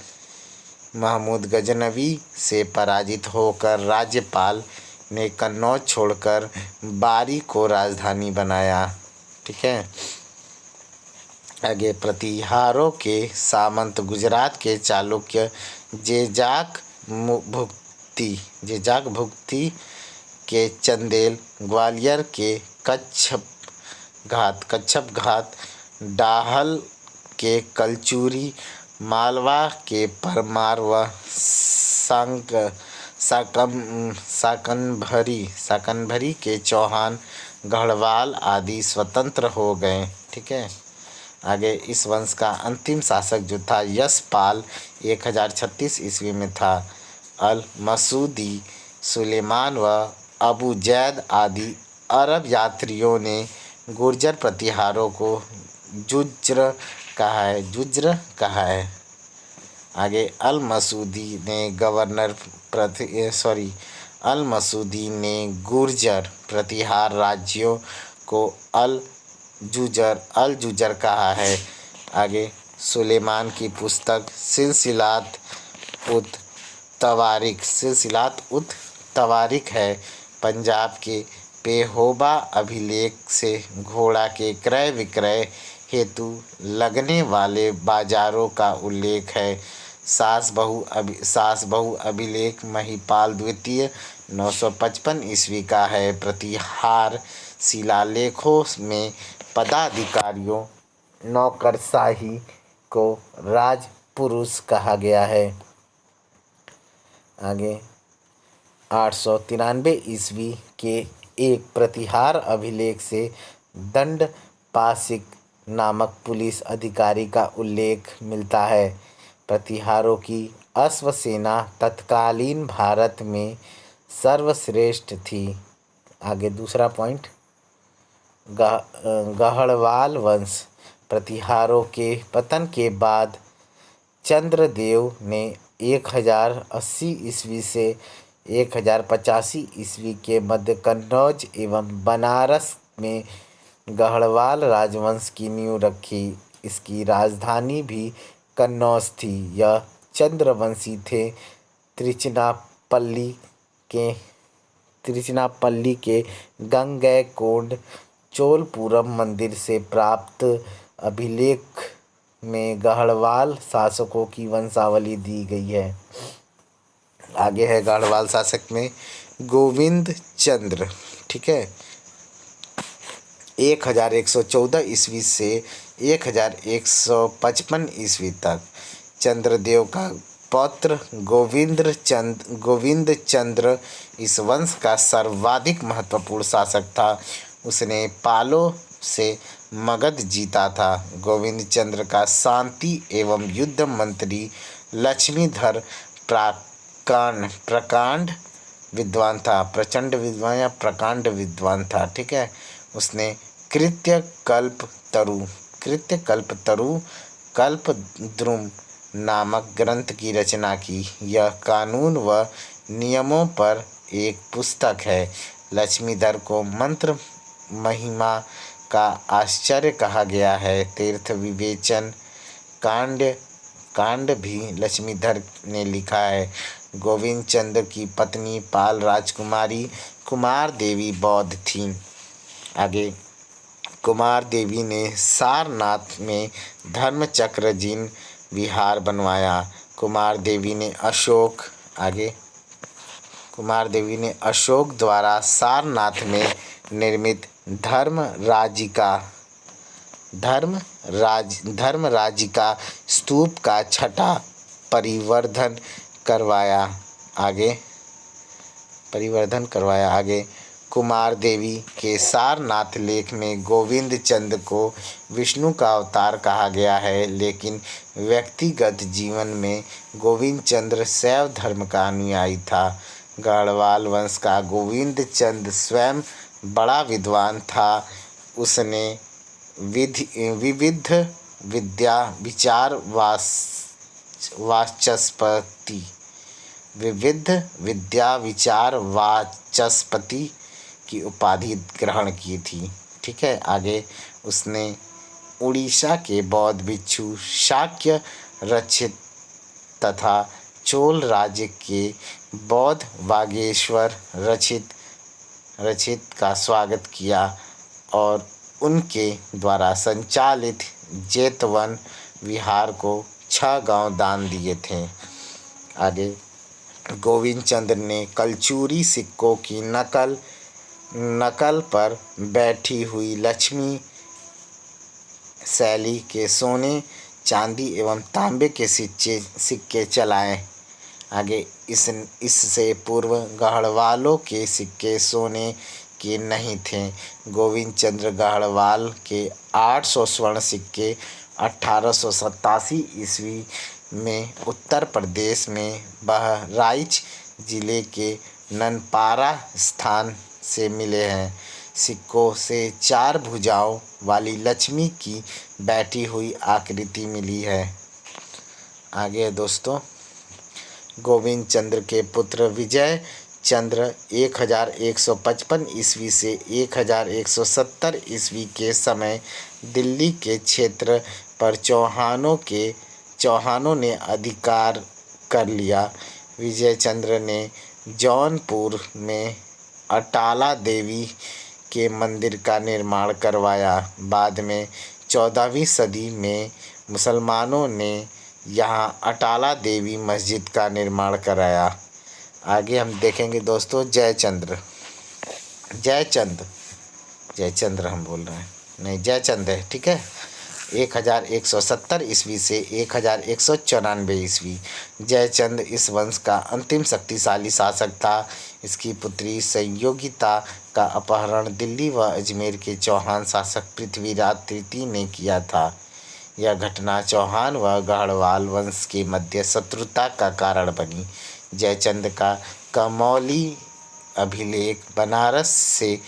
महमूद गजनवी से पराजित होकर राज्यपाल ने कन्नौज छोड़कर बारी को राजधानी बनाया। ठीक है। आगे, प्रतिहारों के सामंत गुजरात के चालुक्य जेजाक भुक्ति के चंदेल, ग्वालियर के कच्छप घात, डाहल के कलचूरी, मालवा के परमार व साकनभरी के चौहान, गढ़वाल आदि स्वतंत्र हो गए। ठीक है। आगे, इस वंश का अंतिम शासक जो था यशपाल 1036 ईस्वी में था। अल मसूदी, सुलेमान व अबू जैद आदि अरब यात्रियों ने गुर्जर प्रतिहारों को जुज्र कहा है। आगे, अल मसूदी ने गुर्जर प्रतिहार राज्यों को अल जुजर कहा है। आगे, सुलेमान की पुस्तक सिलसिलात उत तवारिख है। पंजाब के पेहोबा अभिलेख से घोड़ा के क्रय विक्रय हेतु लगने वाले बाजारों का उल्लेख है। सास बहु अभिलेख महिपाल द्वितीय 955 ईस्वी का है। प्रतिहार शिलालेखों में पदाधिकारियों नौकरशाही को राजपुरुष कहा गया है। आगे, 893 ईस्वी के एक प्रतिहार अभिलेख से दंड पासिक नामक पुलिस अधिकारी का उल्लेख मिलता है। प्रतिहारों की अश्वसेना तत्कालीन भारत में सर्वश्रेष्ठ थी। आगे दूसरा पॉइंट, गढ़वाल वंश। प्रतिहारों के पतन के बाद चंद्रदेव ने 1080 ईस्वी से 1085 ईस्वी के मध्य कन्नौज एवं बनारस में गढ़वाल राजवंश की नींव रखी। इसकी राजधानी भी कन्नौज थी। यह चंद्रवंशी थे। के तिरुचिनापल्ली के गंगैकोंड चोलपुरम मंदिर से प्राप्त अभिलेख में गढ़वाल शासकों की वंशावली दी गई है। आगे है गढ़वाल शासक में गोविंद चंद्र, ठीक है, 1114 ईस्वी से 1155 ईस्वी तक चंद्रदेव का पौत्र गोविंद चंद्र इस वंश का सर्वाधिक महत्वपूर्ण शासक था। उसने पालों से मगध जीता था। गोविंद चंद्र का शांति एवं युद्ध मंत्री लक्ष्मीधर प्रकांड विद्वान था, प्रचंड विद्वान या प्रकांड विद्वान था, ठीक है। उसने कृत्यकल्पतरु कल्पद्रुम नामक ग्रंथ की रचना की। यह कानून व नियमों पर एक पुस्तक है। लक्ष्मीधर को मंत्र महिमा का आश्चर्य कहा गया है। तीर्थ विवेचन कांड भी लक्ष्मीधर ने लिखा है। गोविंद चंद्र की पत्नी पाल राजकुमारी कुमार देवी बौद्ध थीं। आगे कुमार देवी ने सारनाथ में धर्मचक्र जीन विहार बनवाया। कुमार देवी ने अशोक द्वारा सारनाथ में निर्मित धर्मराजिका स्तूप का छठा परिवर्धन करवाया। आगे कुमार देवी के सारनाथ लेख में गोविंद चंद्र को विष्णु का अवतार कहा गया है, लेकिन व्यक्तिगत जीवन में गोविंद चंद्र शैव धर्म का अनुयायी था। गढ़वाल वंश का गोविंद चंद्र स्वयं बड़ा विद्वान था। उसने विविध विद्या विचार वाचस्पति की उपाधि ग्रहण की थी, ठीक है। आगे उसने उड़ीसा के बौद्ध भिक्षु शाक्य रचित तथा चोल राज्य के बौद्ध वागेश्वर रचित का स्वागत किया और उनके द्वारा संचालित जेतवन विहार को 6 गांव दान दिए थे। आगे गोविंद चंद्र ने कलचूरी सिक्कों की नकल पर बैठी हुई लक्ष्मी शैली के सोने, चांदी एवं तांबे के सिक्के चलाए। आगे इससे पूर्व गढ़वालों के सिक्के सोने के नहीं थे। गोविंद चंद्र गढ़वाल के 800 स्वर्ण सिक्के 1887 ईस्वी में उत्तर प्रदेश में बहराइच जिले के ननपारा स्थान से मिले हैं। सिक्कों से 4 भुजाओं वाली लक्ष्मी की बैठी हुई आकृति मिली है। आगे दोस्तों, गोविंद चंद्र के पुत्र विजय चंद्र 1155 ईस्वी से 1170 ईस्वी के समय दिल्ली के क्षेत्र पर चौहानों ने अधिकार कर लिया। विजय चंद्र ने जौनपुर में अटाला देवी के मंदिर का निर्माण करवाया। बाद में 14वीं सदी में मुसलमानों ने यहाँ अटाला देवी मस्जिद का निर्माण कराया। आगे हम देखेंगे दोस्तों जयचंद्र हम बोल रहे हैं, नहीं जयचंद्र है, ठीक है। 1170 ईस्वी से 1194 ईस्वी। जयचंद्र इस वंश का अंतिम शक्तिशाली शासक था। इसकी पुत्री संयोगिता का अपहरण दिल्ली व अजमेर के चौहान शासक पृथ्वीराज तृतीय ने किया था। यह घटना चौहान व गढ़वाल वंश के मध्य शत्रुता का कारण बनी। जयचंद्र का कमौली अभिलेख बनारस से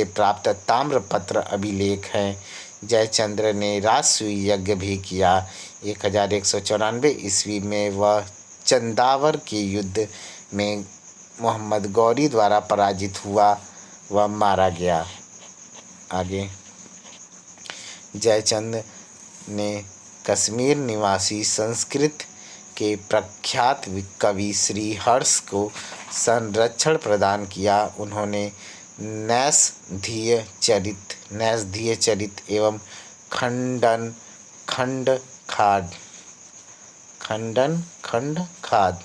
प्राप्त ताम्रपत्र अभिलेख है। जयचंद्र ने राजसूय यज्ञ भी किया। 1194 ईस्वी में वह चंदावर के युद्ध में मोहम्मद गौरी द्वारा पराजित हुआ व मारा गया। आगे जयचंद्र ने कश्मीर निवासी संस्कृत के प्रख्यात कवि श्री हर्ष को संरक्षण प्रदान किया। उन्होंने नैषधीय चरित एवं खंड खाद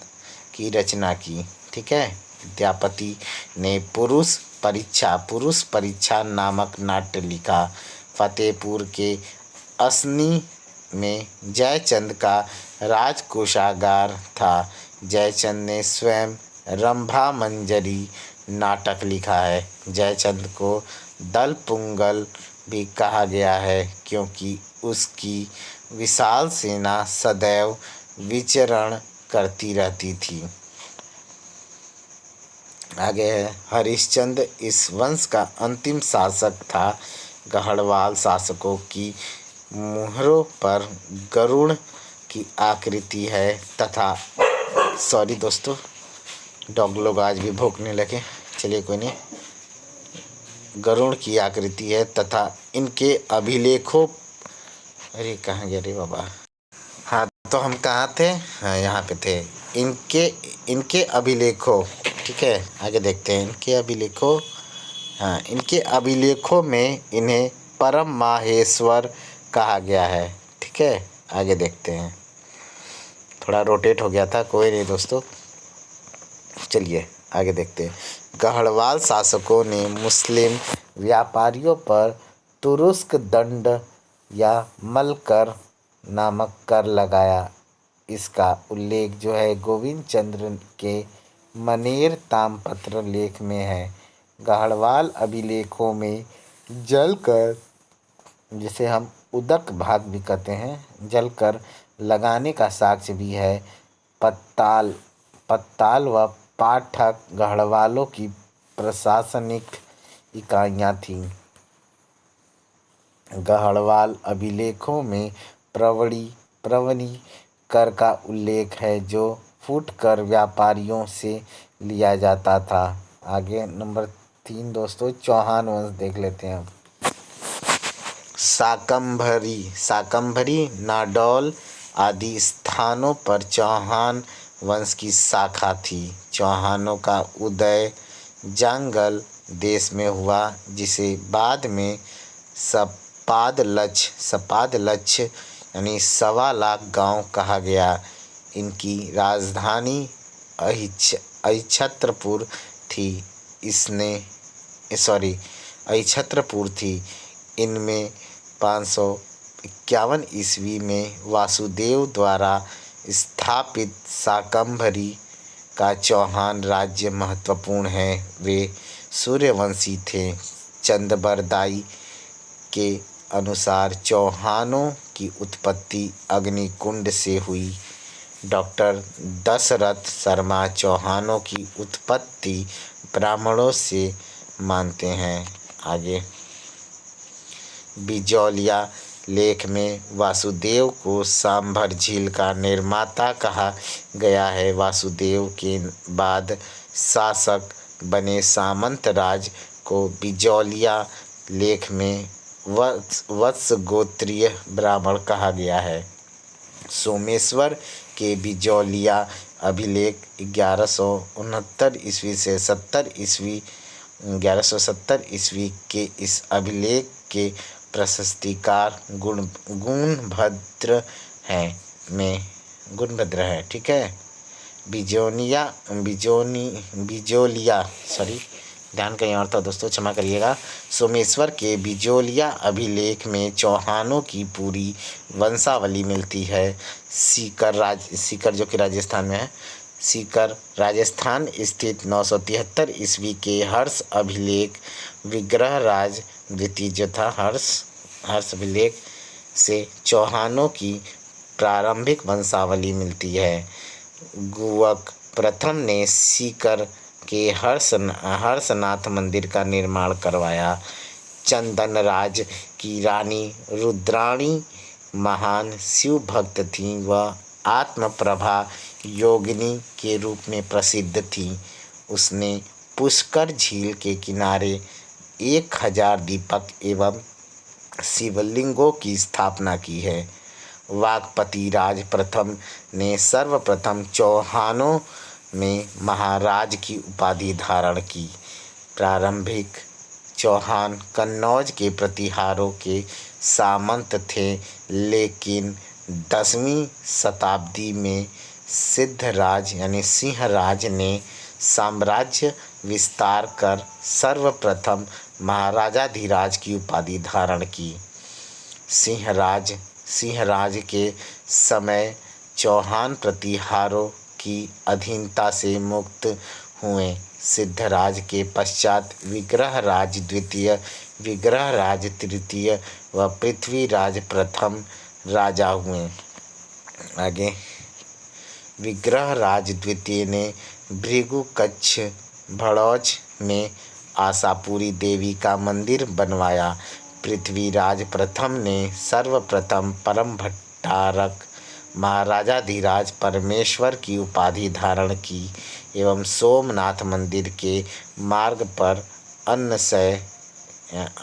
की रचना की। ठीक है। विद्यापति ने पुरुष परीक्षा नामक नाट्य लिखा। फतेहपुर के असनी में जयचंद का राजकोषागार था। जयचंद ने स्वयं रंभा मंजरी नाटक लिखा है। जयचंद को दलपुंगल भी कहा गया है क्योंकि उसकी विशाल सेना सदैव विचरण करती रहती थी। आगे है, हरिश्चंद्र इस वंश का अंतिम शासक था। गढ़वाल शासकों की मुहरों पर गरुड़ की आकृति है तथा सॉरी दोस्तों, डॉग लोग आज भी भौंकने लगे, चलिए कोई नहीं। गरुड़ की आकृति है तथा इनके अभिलेखों, अरे कहाँ गया रे बाबा, हाँ तो हम कहाँ थे, हाँ यहाँ पे थे। इनके अभिलेखों, ठीक है, आगे देखते हैं। इनके अभिलेखों में इन्हें परम माहेश्वर कहा गया है। ठीक है, आगे देखते हैं। थोड़ा रोटेट हो गया था, कोई नहीं दोस्तों, चलिए आगे देखते हैं। गढ़वाल शासकों ने मुस्लिम व्यापारियों पर तुरुस्क दंड या मलकर नामक कर लगाया। इसका उल्लेख जो है गोविंद चंद्र के मनेर ताम्रपत्र लेख में है। गढ़वाल अभिलेखों में जलकर, जिसे हम उदक भाग भी कहते हैं, जलकर लगाने का साक्ष्य भी है। पत्ताल व पाठक गढ़वालों की प्रशासनिक इकाइयाँ थीं। गढ़वाल अभिलेखों में प्रवणी कर का उल्लेख है जो फुटकर व्यापारियों से लिया जाता था। आगे नंबर 3 दोस्तों, चौहान वंश देख लेते हैं। शाकंभरी नाडौल आदि स्थानों पर चौहान वंश की शाखा थी। चौहानों का उदय जांगल देश में हुआ, जिसे बाद में सपादलक्ष यानी 1.25 लाख गांव कहा गया। इनकी राजधानी अहिछत्रपुर थी। इनमें 551 ईस्वी में वासुदेव द्वारा स्थापित शाकंभरी का चौहान राज्य महत्वपूर्ण है। वे सूर्यवंशी थे। चंदबरदाई के अनुसार चौहानों की उत्पत्ति अग्निकुंड से हुई। डॉक्टर दशरथ शर्मा चौहानों की उत्पत्ति ब्राह्मणों से मानते हैं। आगे बिजौलिया लेख में वासुदेव को सांभर झील का निर्माता कहा गया है। वासुदेव के बाद शासक बने सामंत राज को बिजौलिया लेख में वत्स गोत्रीय ब्राह्मण कहा गया है। सोमेश्वर के बिजौलिया अभिलेख 1169 ईस्वी से 1170 ईस्वी के इस अभिलेख के प्रशस्तिकार गुणभद्र हैं। ठीक है। बिजोलिया ध्यान कहीं और था दोस्तों, क्षमा करिएगा। सोमेश्वर के बिजोलिया अभिलेख में चौहानों की पूरी वंशावली मिलती है। सीकर जो कि राजस्थान में है, सीकर राजस्थान स्थित 973 ईस्वी के हर्ष अभिलेख विग्रहराज द्वितीय जो था हर्ष अभिलेख से चौहानों की प्रारंभिक वंशावली मिलती है। गुवक प्रथम ने सीकर के हर्षनाथ मंदिर का निर्माण करवाया। चंदनराज की रानी रुद्राणी महान शिव भक्त थीं। वह आत्मप्रभा योगिनी के रूप में प्रसिद्ध थी। उसने पुष्कर झील के किनारे 1000 दीपक एवं शिवलिंगों की स्थापना की है। वागपति राज प्रथम ने सर्वप्रथम चौहानों में महाराज की उपाधि धारण की। प्रारंभिक चौहान कन्नौज के प्रतिहारों के सामंत थे, लेकिन 10वीं शताब्दी में सिद्धराज यानी सिंहराज ने साम्राज्य विस्तार कर सर्वप्रथम महाराजाधिराज की उपाधि धारण की। सिंहराज के समय चौहान प्रतिहारों की अधीनता से मुक्त हुए। सिद्धराज के पश्चात विग्रहराज द्वितीय, विग्रहराज तृतीय व पृथ्वीराज प्रथम राजा हुए। आगे विग्रहराज द्वितीय ने भृगु कच्छ भड़ौच में आशापुरी देवी का मंदिर बनवाया। पृथ्वीराज प्रथम ने सर्वप्रथम परम भट्टारक महाराजाधिराज परमेश्वर की उपाधि धारण की एवं सोमनाथ मंदिर के मार्ग पर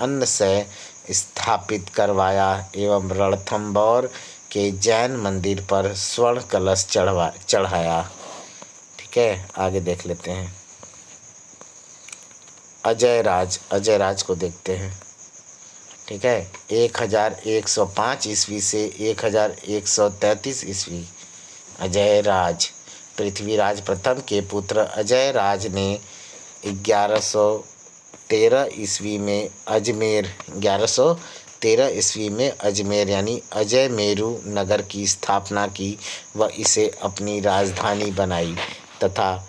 अन्नशय स्थापित करवाया एवं रणथंभौर के जैन मंदिर पर स्वर्ण कलश चढ़ाया। ठीक है, आगे देख लेते हैं। अजयराज को देखते हैं। ठीक है, 1105 ईस्वी से 1133 ईस्वी। अजयराज पृथ्वीराज प्रथम के पुत्र अजयराज ने 1113 ईस्वी में अजमेर यानी अजय मेरू नगर की स्थापना की व इसे अपनी राजधानी बनाई तथा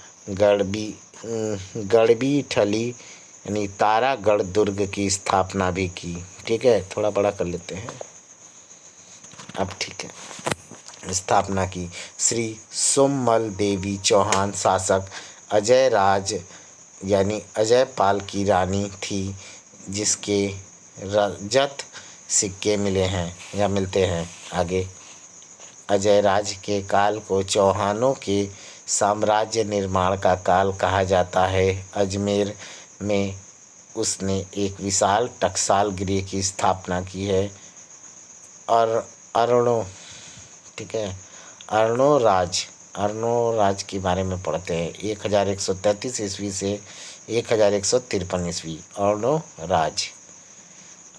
गड़बीठली यानी तारागढ़ दुर्ग की स्थापना भी की। ठीक है, थोड़ा बड़ा कर लेते हैं अब। ठीक है, स्थापना की। श्री सोममल देवी चौहान शासक अजयराज यानी अजयपाल की रानी थी, जिसके रजत सिक्के मिलते हैं। आगे अजयराज के काल को चौहानों के साम्राज्य निर्माण का काल कहा जाता है। अजमेर में उसने एक विशाल टकसाल गृह की स्थापना की है। और ठीक है, अर्णोराज के बारे में पढ़ते हैं। 1133 ईस्वी से 1153 ईस्वी। अर्णोराज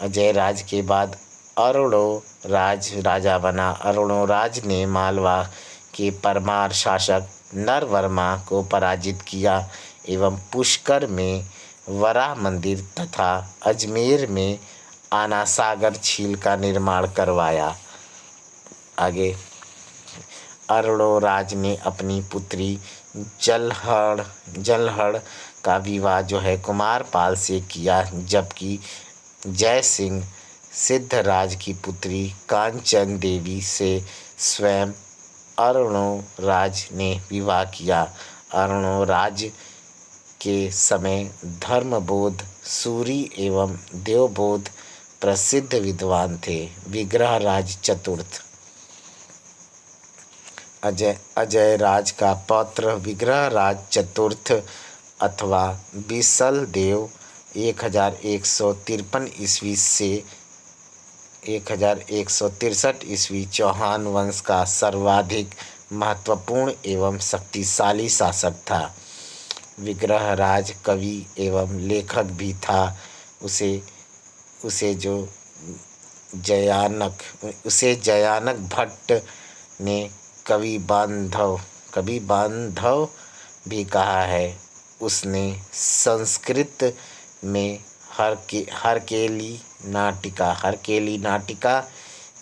अजयराज के बाद अर्णोराज राजा बना। अर्णोराज ने मालवा के परमार शासक नरवर्मा को पराजित किया एवं पुष्कर में वराह मंदिर तथा अजमेर में आनासागर झील का निर्माण करवाया। आगे अर्णोराज ने अपनी पुत्री जलहड़ का विवाह जो है कुमारपाल से किया, जबकि जय सिंह सिद्धराज की पुत्री कांचन देवी से स्वयं अर्णोराज ने विवाह किया। अर्णोराज के समय धर्मबोध, सूरी एवं देवबोध प्रसिद्ध विद्वान थे। विग्रहराज चतुर्थ अजयराज का पौत्र विग्रहराज चतुर्थ अथवा बिसल देव 1153 ईस्वी से 1163 ईस्वी चौहान वंश का सर्वाधिक महत्वपूर्ण एवं शक्तिशाली शासक था। विग्रहराज कवि एवं लेखक भी था। उसे जयानक भट्ट ने कवि बांधव भी कहा है। उसने संस्कृत में हरकेली नाटिका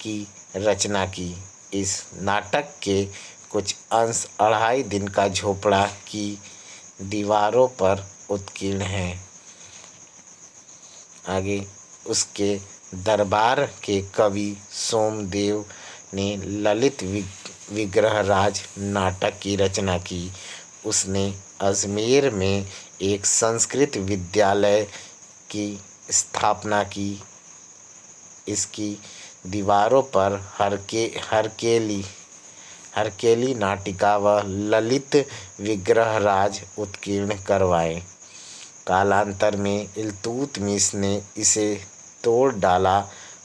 की रचना की। इस नाटक के कुछ अंश 2.5 दिन का झोपड़ा की दीवारों पर उत्कीर्ण हैं। आगे उसके दरबार के कवि सोमदेव ने ललित विग्रहराज नाटक की रचना की। उसने अजमेर में एक संस्कृत विद्यालय की स्थापना की। इसकी दीवारों पर हरकेली नाटिका व ललित विग्रहराज उत्कीर्ण करवाए। कालांतर में इल्तुतमिश ने इसे तोड़ डाला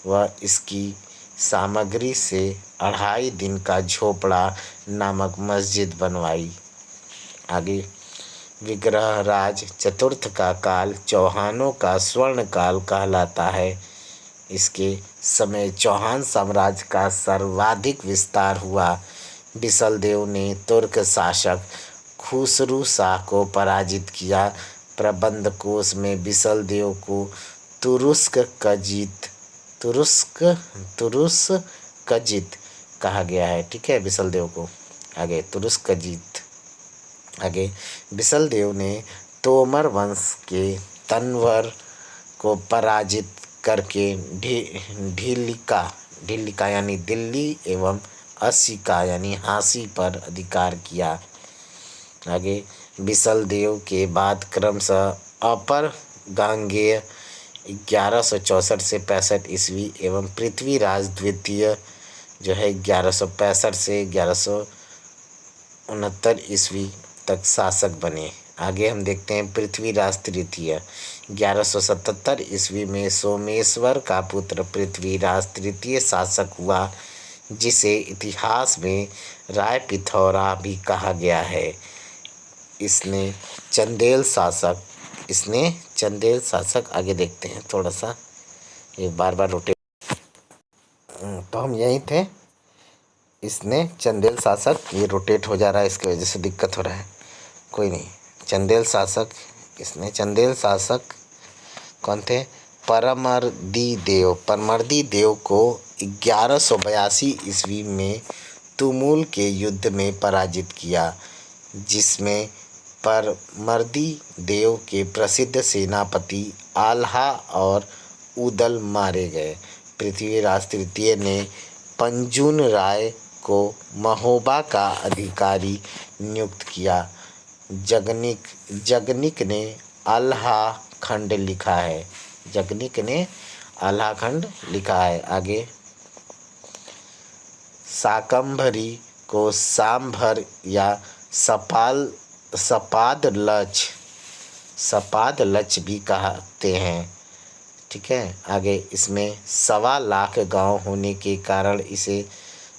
व इसकी सामग्री से 2.5 दिन का झोपड़ा नामक मस्जिद बनवाई। आगे, विग्रहराज चतुर्थ का काल चौहानों का स्वर्ण काल कहलाता है। इसके समय चौहान साम्राज्य का सर्वाधिक विस्तार हुआ। बिसलदेव ने तुर्क शासक खुसरू शाह को पराजित किया। प्रबंध कोश में बिसलदेव को तुरुस्क तुरुस्कजीत कहा गया है। ठीक है, बिसलदेव को। आगे, तुरुस्कजीत। आगे, बिसलदेव ने तोमर वंश के तनवर को पराजित करके ढिल्लिका यानी दिल्ली एवं असिका यानी हांसी पर अधिकार किया। आगे, बिसलदेव के बाद क्रमशः अपर गांगेय 1164 से 65 ईस्वी एवं पृथ्वीराज द्वितीय जो है 1165 से 1169 ईस्वी तक शासक बने। आगे हम देखते हैं पृथ्वीराज तृतीय। 1177 ईस्वी में सोमेश्वर का पुत्र पृथ्वीराज तृतीय शासक हुआ, जिसे इतिहास में राय पिथौरा भी कहा गया है। इसने चंदेल शासक आगे देखते हैं थोड़ा सा, ये बार बार रोटेट। तो हम यहीं थे। इसने चंदेल शासक, ये रोटेट हो जा रहा है, इसकी वजह से दिक्कत हो रहा है, कोई नहीं। चंदेल शासक कौन थे? परमर्दी देव को 1182 ईस्वी में तुमुल के युद्ध में पराजित किया, जिसमें परमर्दी देव के प्रसिद्ध सेनापति आल्हा और उदल मारे गए। पृथ्वीराज तृतीय ने पंजुन राय को महोबा का अधिकारी नियुक्त किया। जगनिक ने आल्हा खंड लिखा है। आगे, शाकंभरी को सांभर या सपादलच भी कहते हैं। ठीक है। आगे, इसमें 1.25 लाख गांव होने के कारण इसे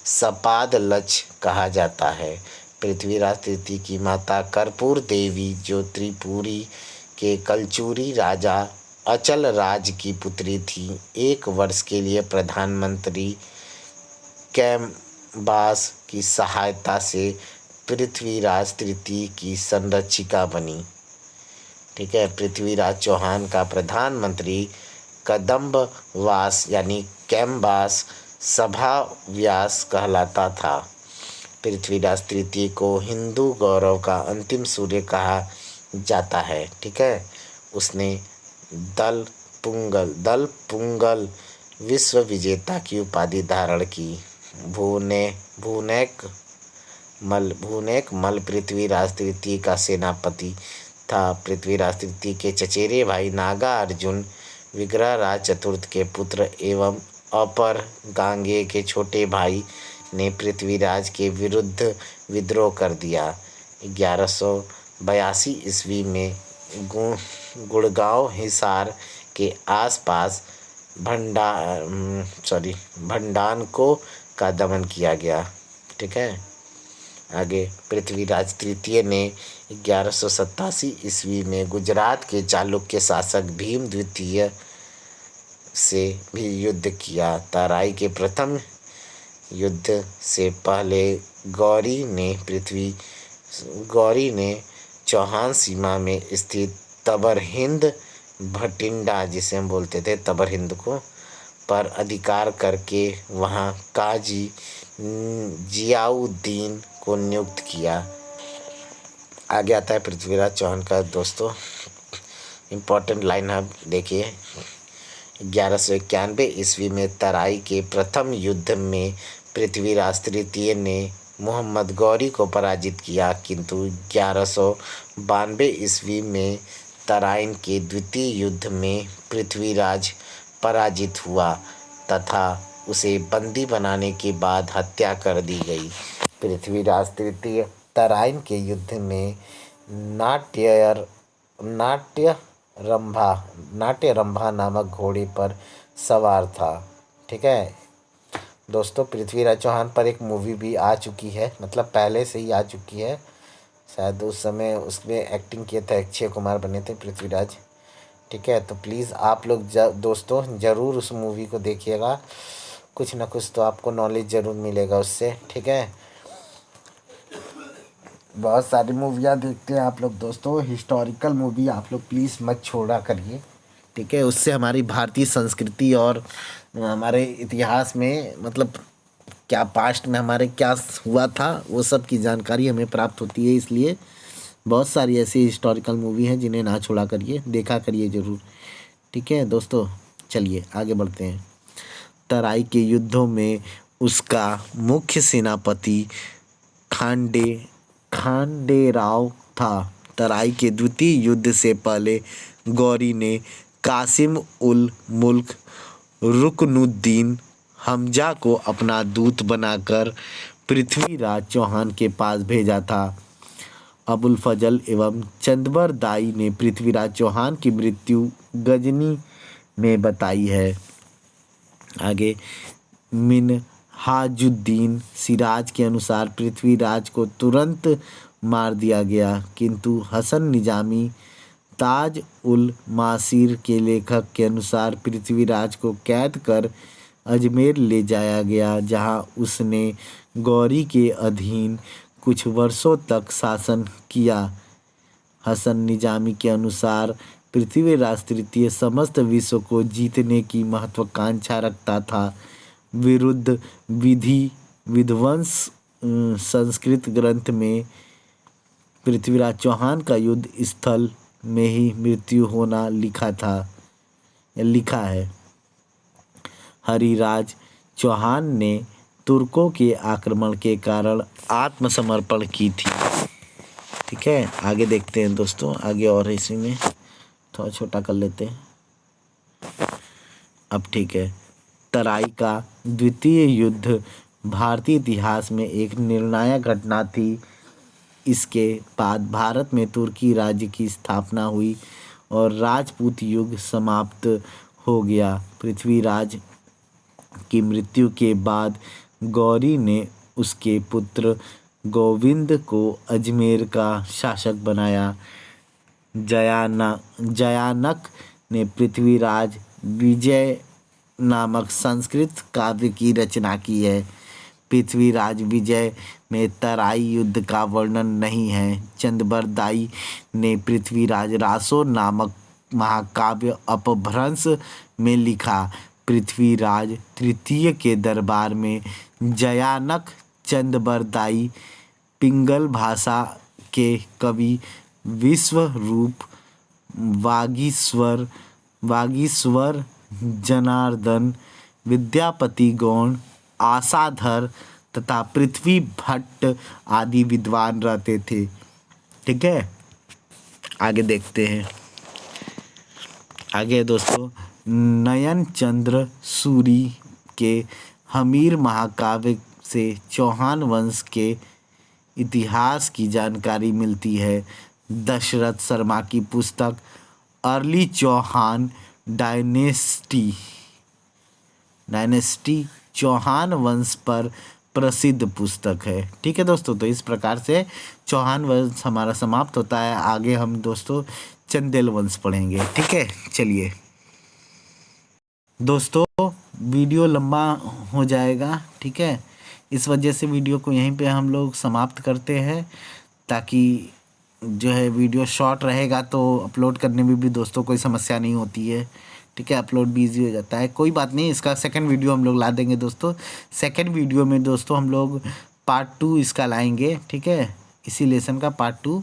सपादलच कहा जाता है। पृथ्वीराज तृतीय की माता कर्पूर देवी जो त्रिपुरी के कलचुरी राजा अचल राज की पुत्री थी, 1 वर्ष के लिए प्रधानमंत्री कैम्बास की सहायता से पृथ्वीराज तृतीय की संरक्षिका बनी। ठीक है। पृथ्वीराज चौहान का प्रधानमंत्री कदम्बवास यानी कैम्बास सभाव्यास कहलाता था। पृथ्वीराज तृतीय को हिंदू गौरव का अंतिम सूर्य कहा जाता है। ठीक है। उसने दल पुंगल विश्व विजेता की उपाधि धारण की। भूनेक मल पृथ्वीराज तृतीय का सेनापति था। पृथ्वीराज तृतीय के चचेरे भाई नागा अर्जुन विग्रहराज चतुर्थ के पुत्र एवं अपर गांगे के छोटे भाई ने पृथ्वीराज के विरुद्ध विद्रोह कर दिया। 1182 ईस्वी में गुड़गांव हिसार के आसपास भंडानको का दमन किया गया। ठीक है। आगे, पृथ्वीराज तृतीय ने 1187 ईस्वी में गुजरात के चालुक्य शासक भीम द्वितीय से भी युद्ध किया। तराई के प्रथम युद्ध से पहले गौरी ने चौहान सीमा में स्थित तबरहिंद भटिंडा, जिसे हम बोलते थे तबरहिंद को, पर अधिकार करके वहां काजी जियाउद्दीन को नियुक्त किया। आगे आता है पृथ्वीराज चौहान का दोस्तों इम्पोर्टेंट लाइन आप देखिए। 1191 ईस्वी में तराई के प्रथम युद्ध में पृथ्वीराज तृतीय ने मोहम्मद गौरी को पराजित किया, किंतु 1192 ईस्वी में तराइन के द्वितीय युद्ध में पृथ्वीराज पराजित हुआ तथा उसे बंदी बनाने के बाद हत्या कर दी गई। पृथ्वीराज तृतीय तराइन के युद्ध में नाट्यरंभा नामक घोड़े पर सवार था। ठीक है। दोस्तों पृथ्वीराज चौहान पर एक मूवी भी आ चुकी है, मतलब पहले से ही आ चुकी है। शायद उस समय उसमें एक्टिंग किए थे, अक्षय कुमार बने थे पृथ्वीराज। ठीक है, तो प्लीज़ आप लोग दोस्तों ज़रूर उस मूवी को देखिएगा। कुछ ना कुछ तो आपको नॉलेज ज़रूर मिलेगा उससे। ठीक है, बहुत सारी मूवियाँ देखते हैं आप लोग दोस्तों, हिस्टोरिकल मूवी आप लोग प्लीज़ मत छोड़ा करिए। ठीक है, उससे हमारी भारतीय संस्कृति और हमारे इतिहास में मतलब क्या पास्ट में हमारे क्या हुआ था वो सब की जानकारी हमें प्राप्त होती है। इसलिए बहुत सारी ऐसी हिस्टोरिकल मूवी हैं जिन्हें ना छोड़ा करिए, देखा करिए ज़रूर। ठीक है दोस्तों, चलिए आगे बढ़ते हैं। तराई के युद्धों में उसका मुख्य सेनापति खांडे खांडेराव था। तराई के द्वितीय युद्ध से पहले गौरी ने कासिम उल मुल्क रुकनुद्दीन हमजा को अपना दूत बनाकर पृथ्वीराज चौहान के पास भेजा था। अबुल फजल एवं चंदबर दाई ने पृथ्वीराज चौहान की मृत्यु गजनी में बताई है। आगे मिनहाजुद्दीन सिराज के अनुसार पृथ्वीराज को तुरंत मार दिया गया, किंतु हसन निजामी ताज उल मासीर के लेखक के अनुसार पृथ्वीराज को कैद कर अजमेर ले जाया गया, जहां उसने गौरी के अधीन कुछ वर्षों तक शासन किया। हसन निजामी के अनुसार पृथ्वीराज तृतीय समस्त विश्व को जीतने की महत्वाकांक्षा रखता था। विरुद्ध विधि विध्वंस संस्कृत ग्रंथ में पृथ्वीराज चौहान का युद्ध स्थल में ही मृत्यु होना लिखा है। हरिराज चौहान ने तुर्कों के आक्रमण के कारण आत्मसमर्पण की थी। ठीक है, आगे देखते हैं दोस्तों, आगे और इसी में थोड़ा छोटा कर लेते हैं। अब ठीक है, तराई का द्वितीय युद्ध भारतीय इतिहास में एक निर्णायक घटना थी। इसके बाद भारत में तुर्की राज्य की स्थापना हुई और राजपूत युग समाप्त हो गया। पृथ्वीराज की मृत्यु के बाद गौरी ने उसके पुत्र गोविंद को अजमेर का शासक बनाया। जयानक ने पृथ्वीराज विजय नामक संस्कृत काव्य की रचना की है। पृथ्वीराज विजय में तराई युद्ध का वर्णन नहीं है। चंदबर दाई ने पृथ्वीराज रासो नामक महाकाव्य अपभ्रंश में लिखा। पृथ्वीराज तृतीय के दरबार में जयानक चंदबर दाई पिंगल भाषा के कवि विश्वरूप वागीश्वर जनार्दन विद्यापति गौड़ आशाधर तथा पृथ्वी भट्ट आदि विद्वान रहते थे। ठीक है, आगे देखते हैं। आगे दोस्तों, नयन चंद्र सूरी के हमीर महाकाव्य से चौहान वंश के इतिहास की जानकारी मिलती है। दशरथ शर्मा की पुस्तक अर्ली चौहान डायनेस्टी चौहान वंश पर प्रसिद्ध पुस्तक है। ठीक है दोस्तों, तो इस प्रकार से चौहान वंश हमारा समाप्त होता है। आगे हम दोस्तों चंदेल वंश पढ़ेंगे। ठीक है, चलिए दोस्तों, वीडियो लंबा हो जाएगा। ठीक है, इस वजह से वीडियो को यहीं पे हम लोग समाप्त करते हैं, ताकि जो है वीडियो शॉर्ट रहेगा तो अपलोड करने में भी दोस्तों कोई समस्या नहीं होती है। ठीक है, अपलोड भी ईजी हो जाता है। कोई बात नहीं, इसका सेकंड वीडियो हम लोग ला देंगे दोस्तों। सेकंड वीडियो में दोस्तों हम लोग पार्ट 2 इसका लाएंगे। ठीक है, इसी लेसन का पार्ट 2,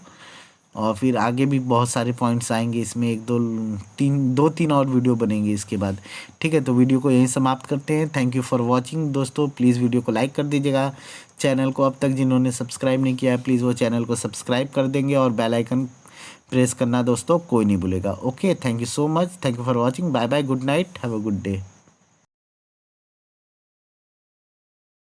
और फिर आगे भी बहुत सारे पॉइंट्स आएंगे इसमें। 2-3 और वीडियो बनेंगे इसके बाद। ठीक है, तो वीडियो को यहीं समाप्त करते हैं। थैंक यू फॉर वॉचिंग दोस्तों। प्लीज़ वीडियो को लाइक कर दीजिएगा। चैनल को अब तक जिन्होंने सब्सक्राइब नहीं किया है, प्लीज़ वो चैनल को सब्सक्राइब कर देंगे, और बेल आइकन प्रेस करना दोस्तों कोई नहीं भूलेगा। Okay, thank you so much. Thank you for watching. Bye bye, good night, have a good day.